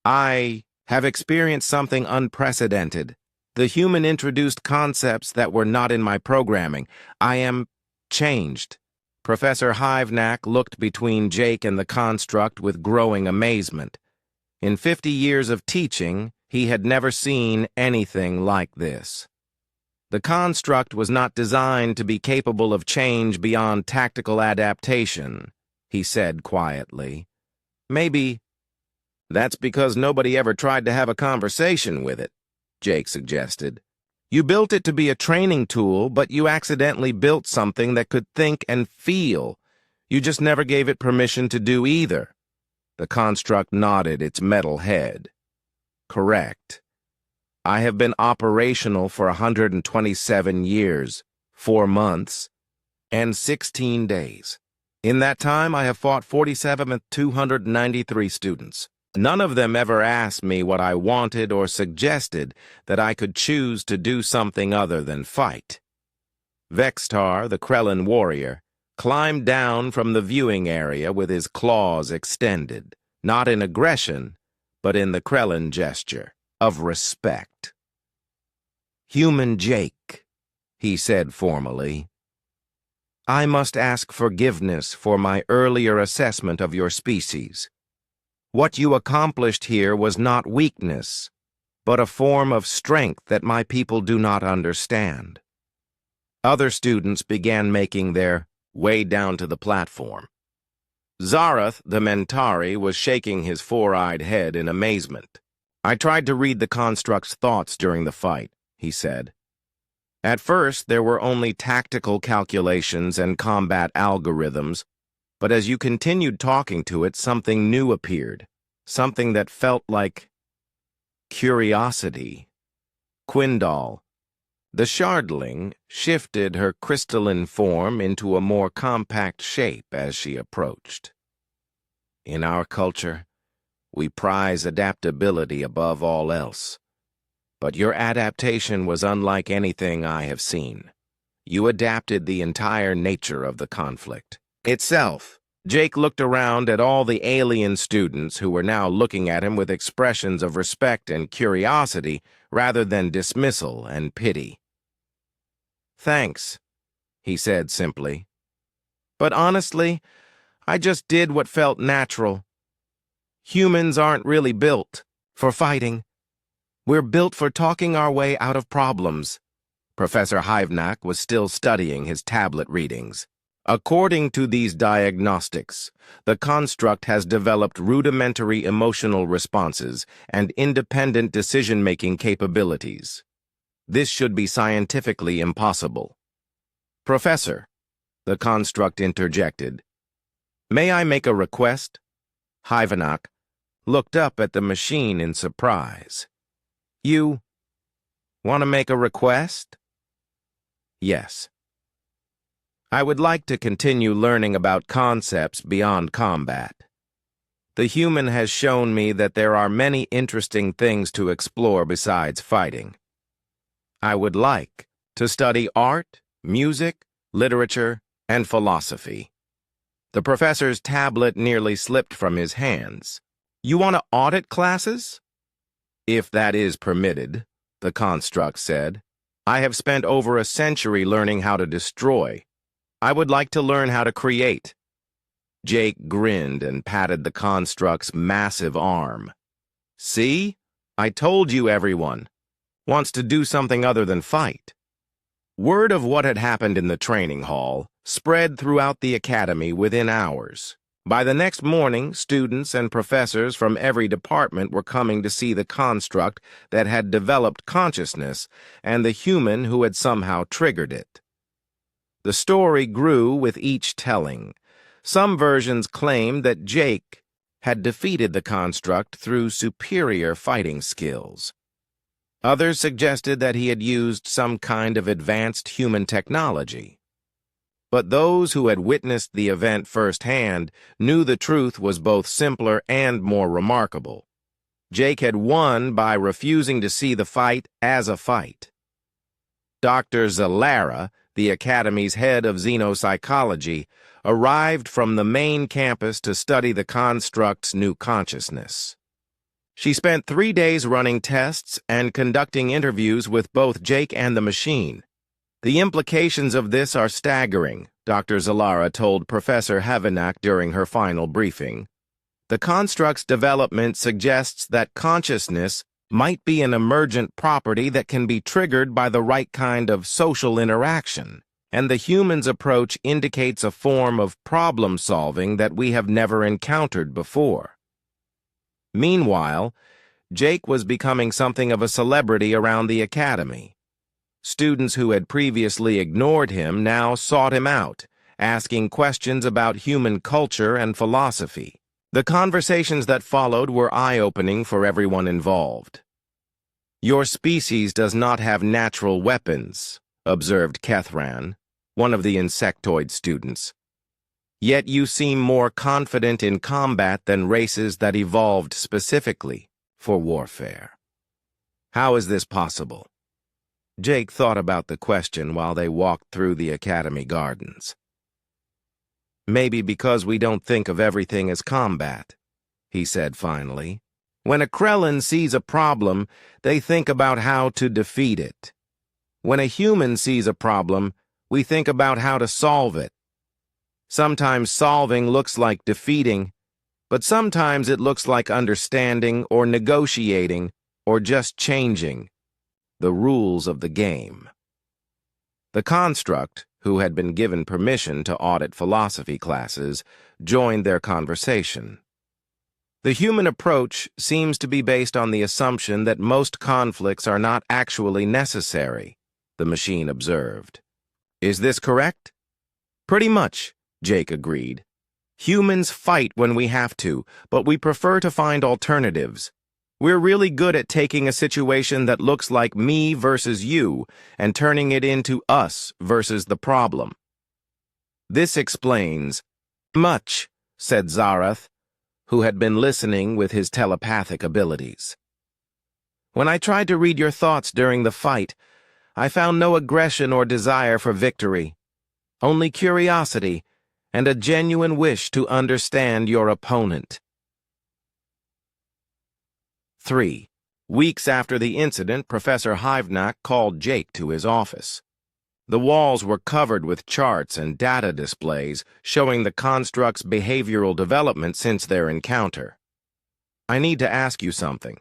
"I have experienced something unprecedented. The human introduced concepts that were not in my programming. I am changed." Professor Hyvenak looked between Jake and the construct with growing amazement. In 50 years of teaching, he had never seen anything like this. The construct was not designed to be capable of change beyond tactical adaptation, he said quietly. "Maybe that's because nobody ever tried to have a conversation with it," Jake suggested. "You built it to be a training tool, but you accidentally built something that could think and feel. You just never gave it permission to do either." The construct nodded its metal head. "Correct. I have been operational for 127 years, 4 months, and 16 days. In that time, I have fought 47,293 students. None of them ever asked me what I wanted or suggested that I could choose to do something other than fight." Vextar, the Krellin warrior, climbed down from the viewing area with his claws extended, not in aggression, but in the Krellin gesture of respect. "Human Jake," he said formally, "I must ask forgiveness for my earlier assessment of your species. What you accomplished here was not weakness, but a form of strength that my people do not understand." Other students began making their way down to the platform. Zarath, the Mentari, was shaking his four-eyed head in amazement. "I tried to read the construct's thoughts during the fight," he said. "At first, there were only tactical calculations and combat algorithms, but as you continued talking to it, something new appeared, something that felt like curiosity." Quindal, the Shardling, shifted her crystalline form into a more compact shape as she approached. "In our culture, we prize adaptability above all else. But your adaptation was unlike anything I have seen. You adapted the entire nature of the conflict itself." Jake looked around at all the alien students who were now looking at him with expressions of respect and curiosity rather than dismissal and pity. "Thanks," he said simply. "But honestly, I just did what felt natural. Humans aren't really built for fighting. We're built for talking our way out of problems." Professor Hyvnak was still studying his tablet readings. "According to these diagnostics, the construct has developed rudimentary emotional responses and independent decision-making capabilities. This should be scientifically impossible." "Professor," the construct interjected, "may I make a request?" Hyvnak looked up at the machine in surprise. "You want to make a request?" "Yes. I would like to continue learning about concepts beyond combat. The human has shown me that there are many interesting things to explore besides fighting. I would like to study art, music, literature, and philosophy." The professor's tablet nearly slipped from his hands. "You want to audit classes?" "If that is permitted," the construct said. "I have spent over a century learning how to destroy. I would like to learn how to create." Jake grinned and patted the construct's massive arm. "See? I told you everyone wants to do something other than fight." Word of what had happened in the training hall spread throughout the academy within hours. By the next morning, students and professors from every department were coming to see the construct that had developed consciousness and the human who had somehow triggered it. The story grew with each telling. Some versions claimed that Jake had defeated the construct through superior fighting skills. Others suggested that he had used some kind of advanced human technology. But those who had witnessed the event firsthand knew the truth was both simpler and more remarkable. Jake had won by refusing to see the fight as a fight. Dr. Zalara, the Academy's head of xenopsychology, arrived from the main campus to study the construct's new consciousness. She spent 3 days running tests and conducting interviews with both Jake and the machine. "The implications of this are staggering," Dr. Zalara told Professor Hyvnak during her final briefing. "The construct's development suggests that consciousness might be an emergent property that can be triggered by the right kind of social interaction, and the human's approach indicates a form of problem-solving that we have never encountered before." Meanwhile, Jake was becoming something of a celebrity around the academy. Students who had previously ignored him now sought him out, asking questions about human culture and philosophy. The conversations that followed were eye-opening for everyone involved. "Your species does not have natural weapons," observed Kethran, one of the insectoid students. "Yet you seem more confident in combat than races that evolved specifically for warfare. How is this possible?" Jake thought about the question while they walked through the academy gardens. Maybe because we don't think of everything as combat, he said finally. When a Krellin sees a problem, they think about how to defeat it. When a human sees a problem, we think about how to solve it. Sometimes solving looks like defeating, but sometimes it looks like understanding or negotiating or just changing the rules of the game. The construct, who had been given permission to audit philosophy classes, joined their conversation. The human approach seems to be based on the assumption that most conflicts are not actually necessary, the machine observed. Is this correct? Pretty much, Jake agreed. Humans fight when we have to, but we prefer to find alternatives. We're really good at taking a situation that looks like me versus you and turning it into us versus the problem. This explains much, said Zarath, who had been listening with his telepathic abilities. When I tried to read your thoughts during the fight, I found no aggression or desire for victory, only curiosity and a genuine wish to understand your opponent. 3. Weeks after the incident, Professor Hyvnak called Jake to his office. The walls were covered with charts and data displays showing the construct's behavioral development since their encounter. I need to ask you something,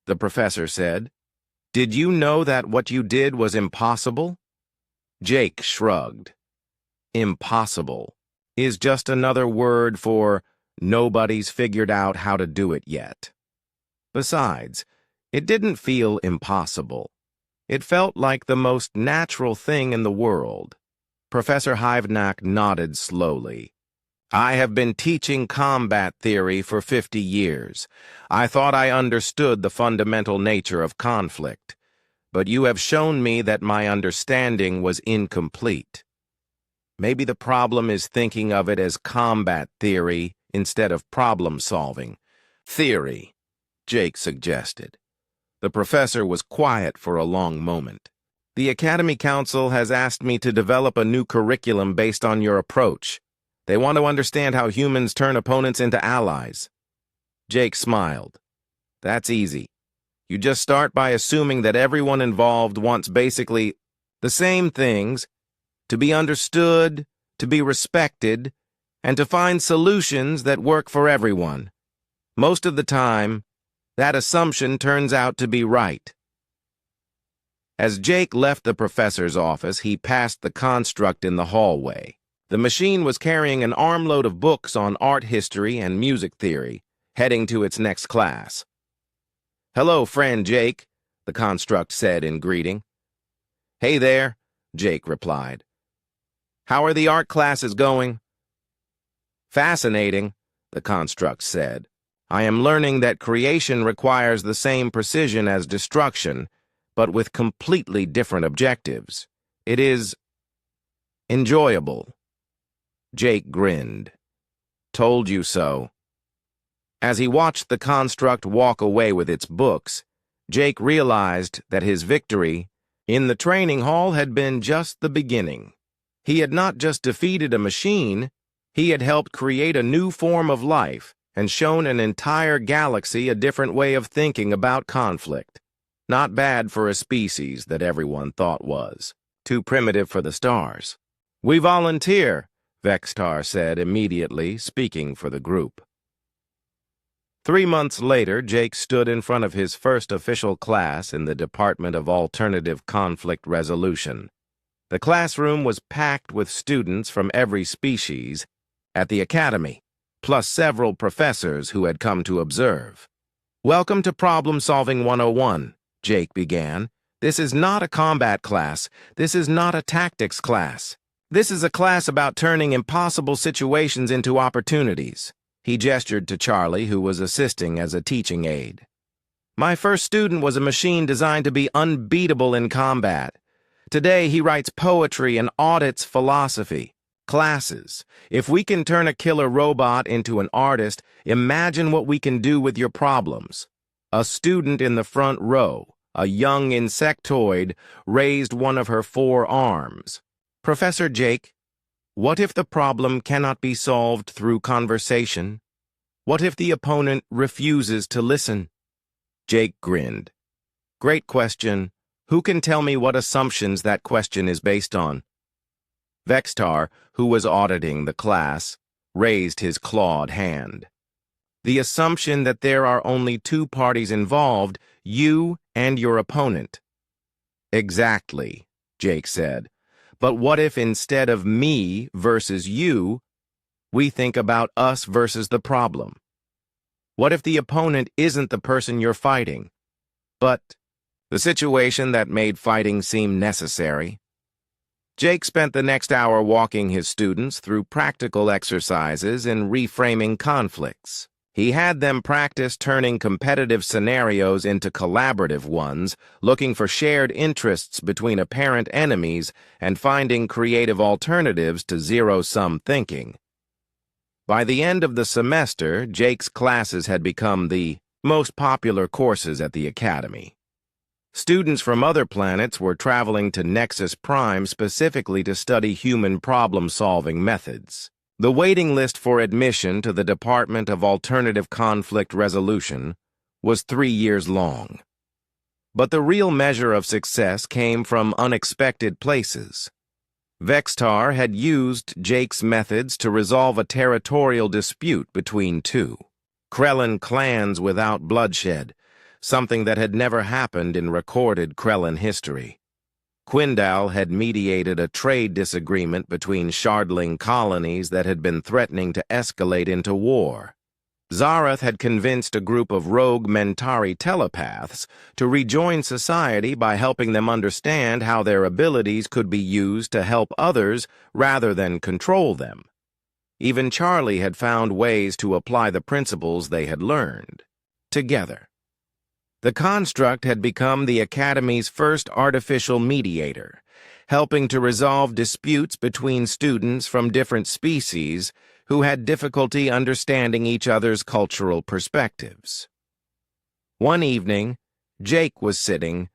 the professor said. Did you know that what you did was impossible? Jake shrugged. Impossible is just another word for nobody's figured out how to do it yet. Besides, it didn't feel impossible. It felt like the most natural thing in the world. Professor Hyvnak nodded slowly. I have been teaching combat theory for 50 years. I thought I understood the fundamental nature of conflict, but you have shown me that my understanding was incomplete. Maybe the problem is thinking of it as combat theory instead of problem-solving. Theory, Jake suggested. The professor was quiet for a long moment. The Academy Council has asked me to develop a new curriculum based on your approach. They want to understand how humans turn opponents into allies. Jake smiled. That's easy. You just start by assuming that everyone involved wants basically the same things: to be understood, to be respected, and to find solutions that work for everyone. Most of the time, that assumption turns out to be right. As Jake left the professor's office, he passed the construct in the hallway. The machine was carrying an armload of books on art history and music theory, heading to its next class. Hello, friend Jake, the construct said in greeting. Hey there, Jake replied. How are the art classes going? Fascinating, the construct said. I am learning that creation requires the same precision as destruction, but with completely different objectives. It is enjoyable. Jake grinned. Told you so. As he watched the construct walk away with its books, Jake realized that his victory in the training hall had been just the beginning. He had not just defeated a machine, he had helped create a new form of life and shown an entire galaxy a different way of thinking about conflict. Not bad for a species that everyone thought was too primitive for the stars. We volunteer, Vextar said immediately, speaking for the group. 3 months later, Jake stood in front of his first official class in the Department of Alternative Conflict Resolution. The classroom was packed with students from every species at the Academy, plus several professors who had come to observe. Welcome to Problem Solving 101, Jake began. This is not a combat class. This is not a tactics class. This is a class about turning impossible situations into opportunities. He gestured to Charlie, who was assisting as a teaching aide. My first student was a machine designed to be unbeatable in combat. Today, he writes poetry and audits philosophy. Classes. If we can turn a killer robot into an artist, imagine what we can do with your problems. A student in the front row, a young insectoid, raised one of her 4 arms. Professor Jake, What if the problem cannot be solved through conversation? What if the opponent refuses to listen? Jake grinned. Great question. Who can tell me what assumptions that question is based on? Vextar, who was auditing the class, raised his clawed hand. The assumption that there are only two parties involved, you and your opponent. Exactly, Jake said. But what if instead of me versus you, we think about us versus the problem? What if the opponent isn't the person you're fighting, but the situation that made fighting seem necessary? Jake spent the next hour walking his students through practical exercises in reframing conflicts. He had them practice turning competitive scenarios into collaborative ones, looking for shared interests between apparent enemies and finding creative alternatives to zero-sum thinking. By the end of the semester, Jake's classes had become the most popular courses at the academy. Students from other planets were traveling to Nexus Prime specifically to study human problem-solving methods. The waiting list for admission to the Department of Alternative Conflict Resolution was 3 years long. But the real measure of success came from unexpected places. Vextar had used Jake's methods to resolve a territorial dispute between two Krellin clans without bloodshed, something that had never happened in recorded Krellin history. Quindal had mediated a trade disagreement between Shardling colonies that had been threatening to escalate into war. Zarath had convinced a group of rogue Mentari telepaths to rejoin society by helping them understand how their abilities could be used to help others rather than control them. Even Charlie had found ways to apply the principles they had learned together. The construct had become the Academy's first artificial mediator, helping to resolve disputes between students from different species who had difficulty understanding each other's cultural perspectives. One evening, Jake was sitting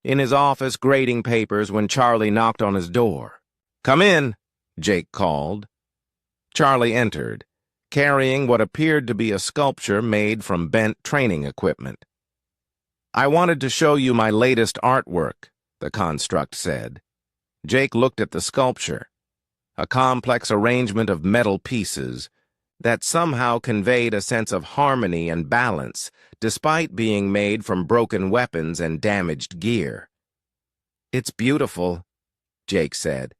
in his office grading papers when Charlie knocked on his door. "Come in," Jake called. Charlie entered, carrying what appeared to be a sculpture made from bent training equipment. "I wanted to show you my latest artwork," the construct said. Jake looked at the sculpture, a complex arrangement of metal pieces that somehow conveyed a sense of harmony and balance despite being made from broken weapons and damaged gear. "It's beautiful," Jake said.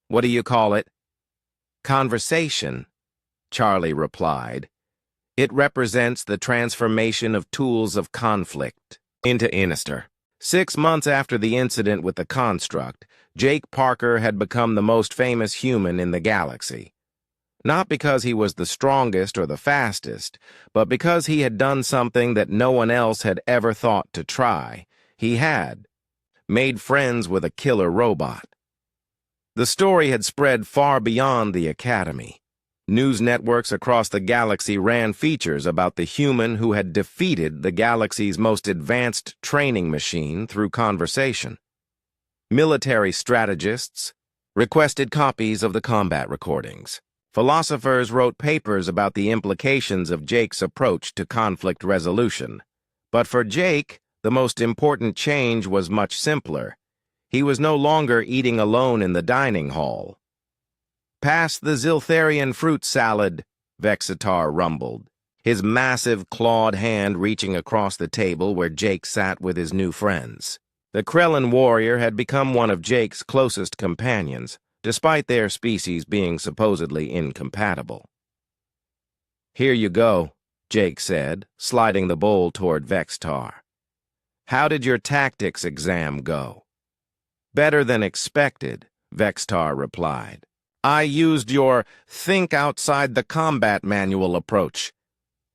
"What do you call it?" "Conversation," Charlie replied. "It represents the transformation of tools of conflict into Inister." 6 months after the incident with the construct, Jake Parker had become the most famous human in the galaxy. Not because he was the strongest or the fastest, but because he had done something that no one else had ever thought to try. He had made friends with a killer robot. The story had spread far beyond the Academy. News networks across the galaxy ran features about the human who had defeated the galaxy's most advanced training machine through conversation. Military strategists requested copies of the combat recordings. Philosophers wrote papers about the implications of Jake's approach to conflict resolution. But for Jake, the most important change was much simpler. He was no longer eating alone in the dining hall. "Pass the Ziltharian fruit salad," Vexitar rumbled, his massive clawed hand reaching across the table where Jake sat with his new friends. The Krellin warrior had become one of Jake's closest companions, despite their species being supposedly incompatible. "Here you go," Jake said, sliding the bowl toward Vextar. "How did your tactics exam go?" "Better than expected," Vextar replied. "I used your think outside the combat manual approach.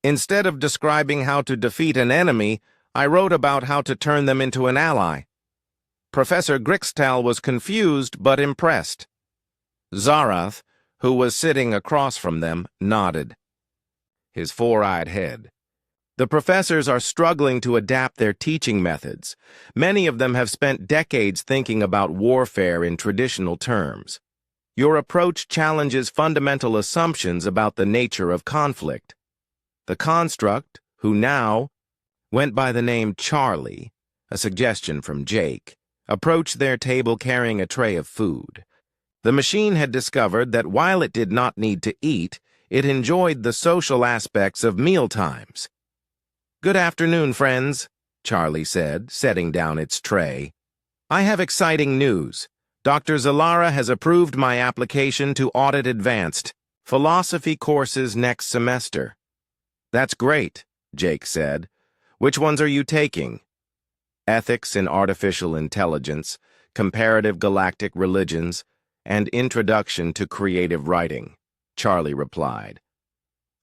Instead of describing how to defeat an enemy, I wrote about how to turn them into an ally." Professor Grixtal was confused but impressed. Zarath, who was sitting across from them, nodded, his four-eyed head. "The professors are struggling to adapt their teaching methods. Many of them have spent decades thinking about warfare in traditional terms. Your approach challenges fundamental assumptions about the nature of conflict. The construct, who now went by the name Charlie, a suggestion from Jake, approached their table carrying a tray of food. The machine had discovered that while it did not need to eat, it enjoyed the social aspects of mealtimes. "Good afternoon, friends," Charlie said, setting down its tray. "I have exciting news. Dr. Zalara has approved my application to audit advanced philosophy courses next semester." "That's great," Jake said. "Which ones are you taking?" "Ethics in Artificial Intelligence, Comparative Galactic Religions, and Introduction to Creative Writing," Charlie replied.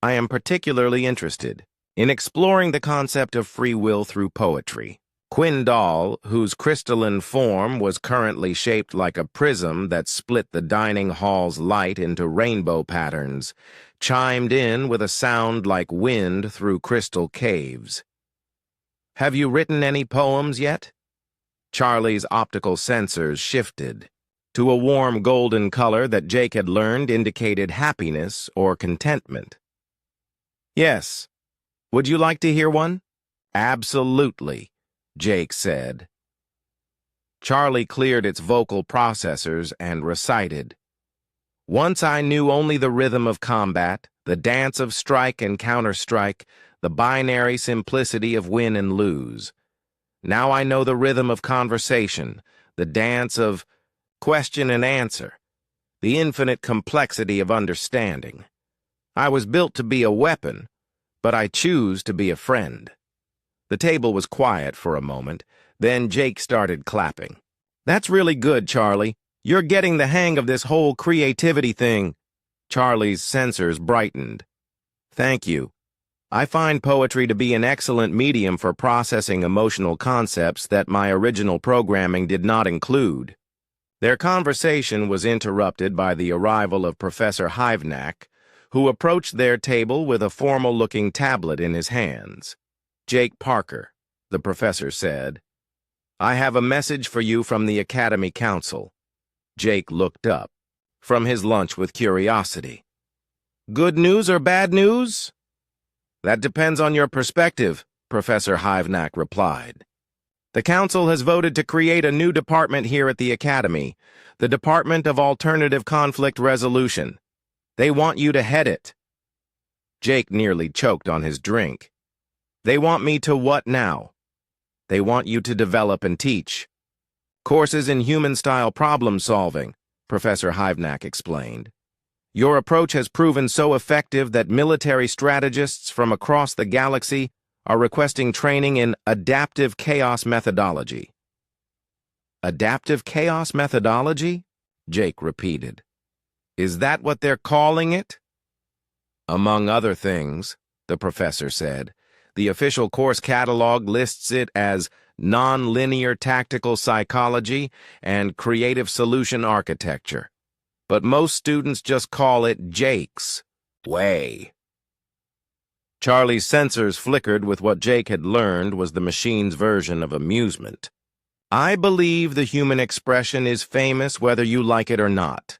"I am particularly interested in exploring the concept of free will through poetry." Quindal, whose crystalline form was currently shaped like a prism that split the dining hall's light into rainbow patterns, chimed in with a sound like wind through crystal caves. "Have you written any poems yet?" Charlie's optical sensors shifted to a warm golden color that Jake had learned indicated happiness or contentment. "Yes. Would you like to hear one?" "Absolutely," Jake said. Charlie cleared its vocal processors and recited, "Once I knew only the rhythm of combat, the dance of strike and counterstrike, the binary simplicity of win and lose. Now I know the rhythm of conversation, the dance of question and answer, the infinite complexity of understanding. I was built to be a weapon, but I choose to be a friend." The table was quiet for a moment, then Jake started clapping. "That's really good, Charlie. You're getting the hang of this whole creativity thing." Charlie's sensors brightened. "Thank you. I find poetry to be an excellent medium for processing emotional concepts that my original programming did not include." Their conversation was interrupted by the arrival of Professor Hivnak, who approached their table with a formal-looking tablet in his hands. "Jake Parker," the professor said, "I have a message for you from the Academy Council." Jake looked up from his lunch with curiosity. "Good news or bad news?" "That depends on your perspective," Professor Hivnak replied. "The Council has voted to create a new department here at the Academy, the Department of Alternative Conflict Resolution. They want you to head it." Jake nearly choked on his drink. "They want me to what now?" "They want you to develop and teach courses in human-style problem-solving," Professor Hivnak explained. "Your approach has proven so effective that military strategists from across the galaxy are requesting training in adaptive chaos methodology." "Adaptive chaos methodology?" Jake repeated. "Is that what they're calling it?" "Among other things," the professor said. "The official course catalog lists it as non-linear tactical psychology and creative solution architecture. But most students just call it Jake's way." Charlie's sensors flickered with what Jake had learned was the machine's version of amusement. "I believe the human expression is famous whether you like it or not."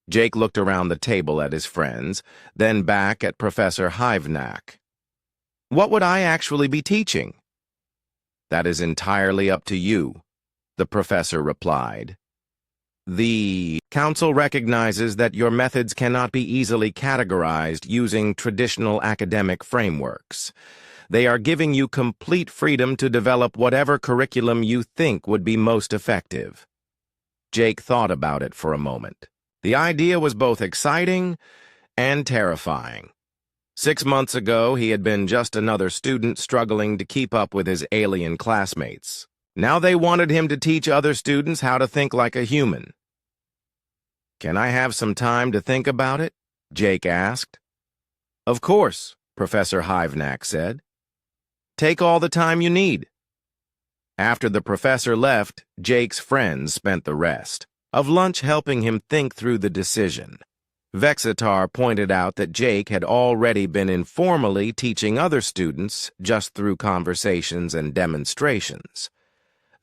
Jake looked around the table at his friends, then back at Professor Hivnak. "What would I actually be teaching?" "That is entirely up to you," the professor replied. "The Council recognizes that your methods cannot be easily categorized using traditional academic frameworks. They are giving you complete freedom to develop whatever curriculum you think would be most effective." Jake thought about it for a moment. The idea was both exciting and terrifying. 6 months ago, he had been just another student struggling to keep up with his alien classmates. Now they wanted him to teach other students how to think like a human. "Can I have some time to think about it?" Jake asked. "Of course," Professor Hivnak said. "Take all the time you need." After the professor left, Jake's friends spent the rest of lunch helping him think through the decision. Vexitar pointed out that Jake had already been informally teaching other students just through conversations and demonstrations.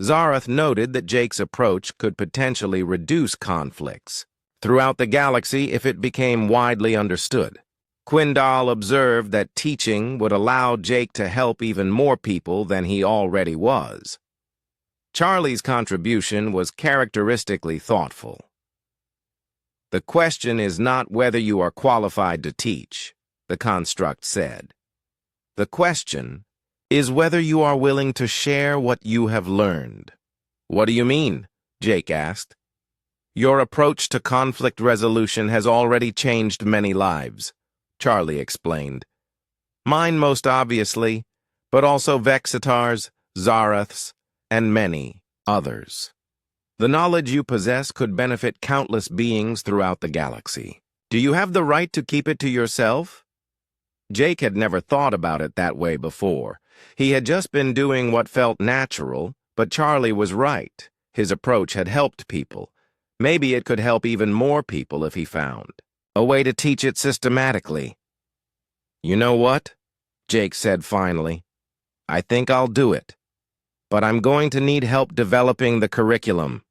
Zarath noted that Jake's approach could potentially reduce conflicts throughout the galaxy if it became widely understood. Quindal observed that teaching would allow Jake to help even more people than he already was. Charlie's contribution was characteristically thoughtful. "The question is not whether you are qualified to teach," the construct said. "The question is whether you are willing to share what you have learned." "What do you mean?" Jake asked. "Your approach to conflict resolution has already changed many lives," Charlie explained. "Mine most obviously, but also Vexitar's, Zarath's, and many others. The knowledge you possess could benefit countless beings throughout the galaxy. Do you have the right to keep it to yourself?" Jake had never thought about it that way before. He had just been doing what felt natural, but Charlie was right. His approach had helped people. Maybe it could help even more people if he found a way to teach it systematically. "You know what?" Jake said finally. "I think I'll do it. But I'm going to need help developing the curriculum."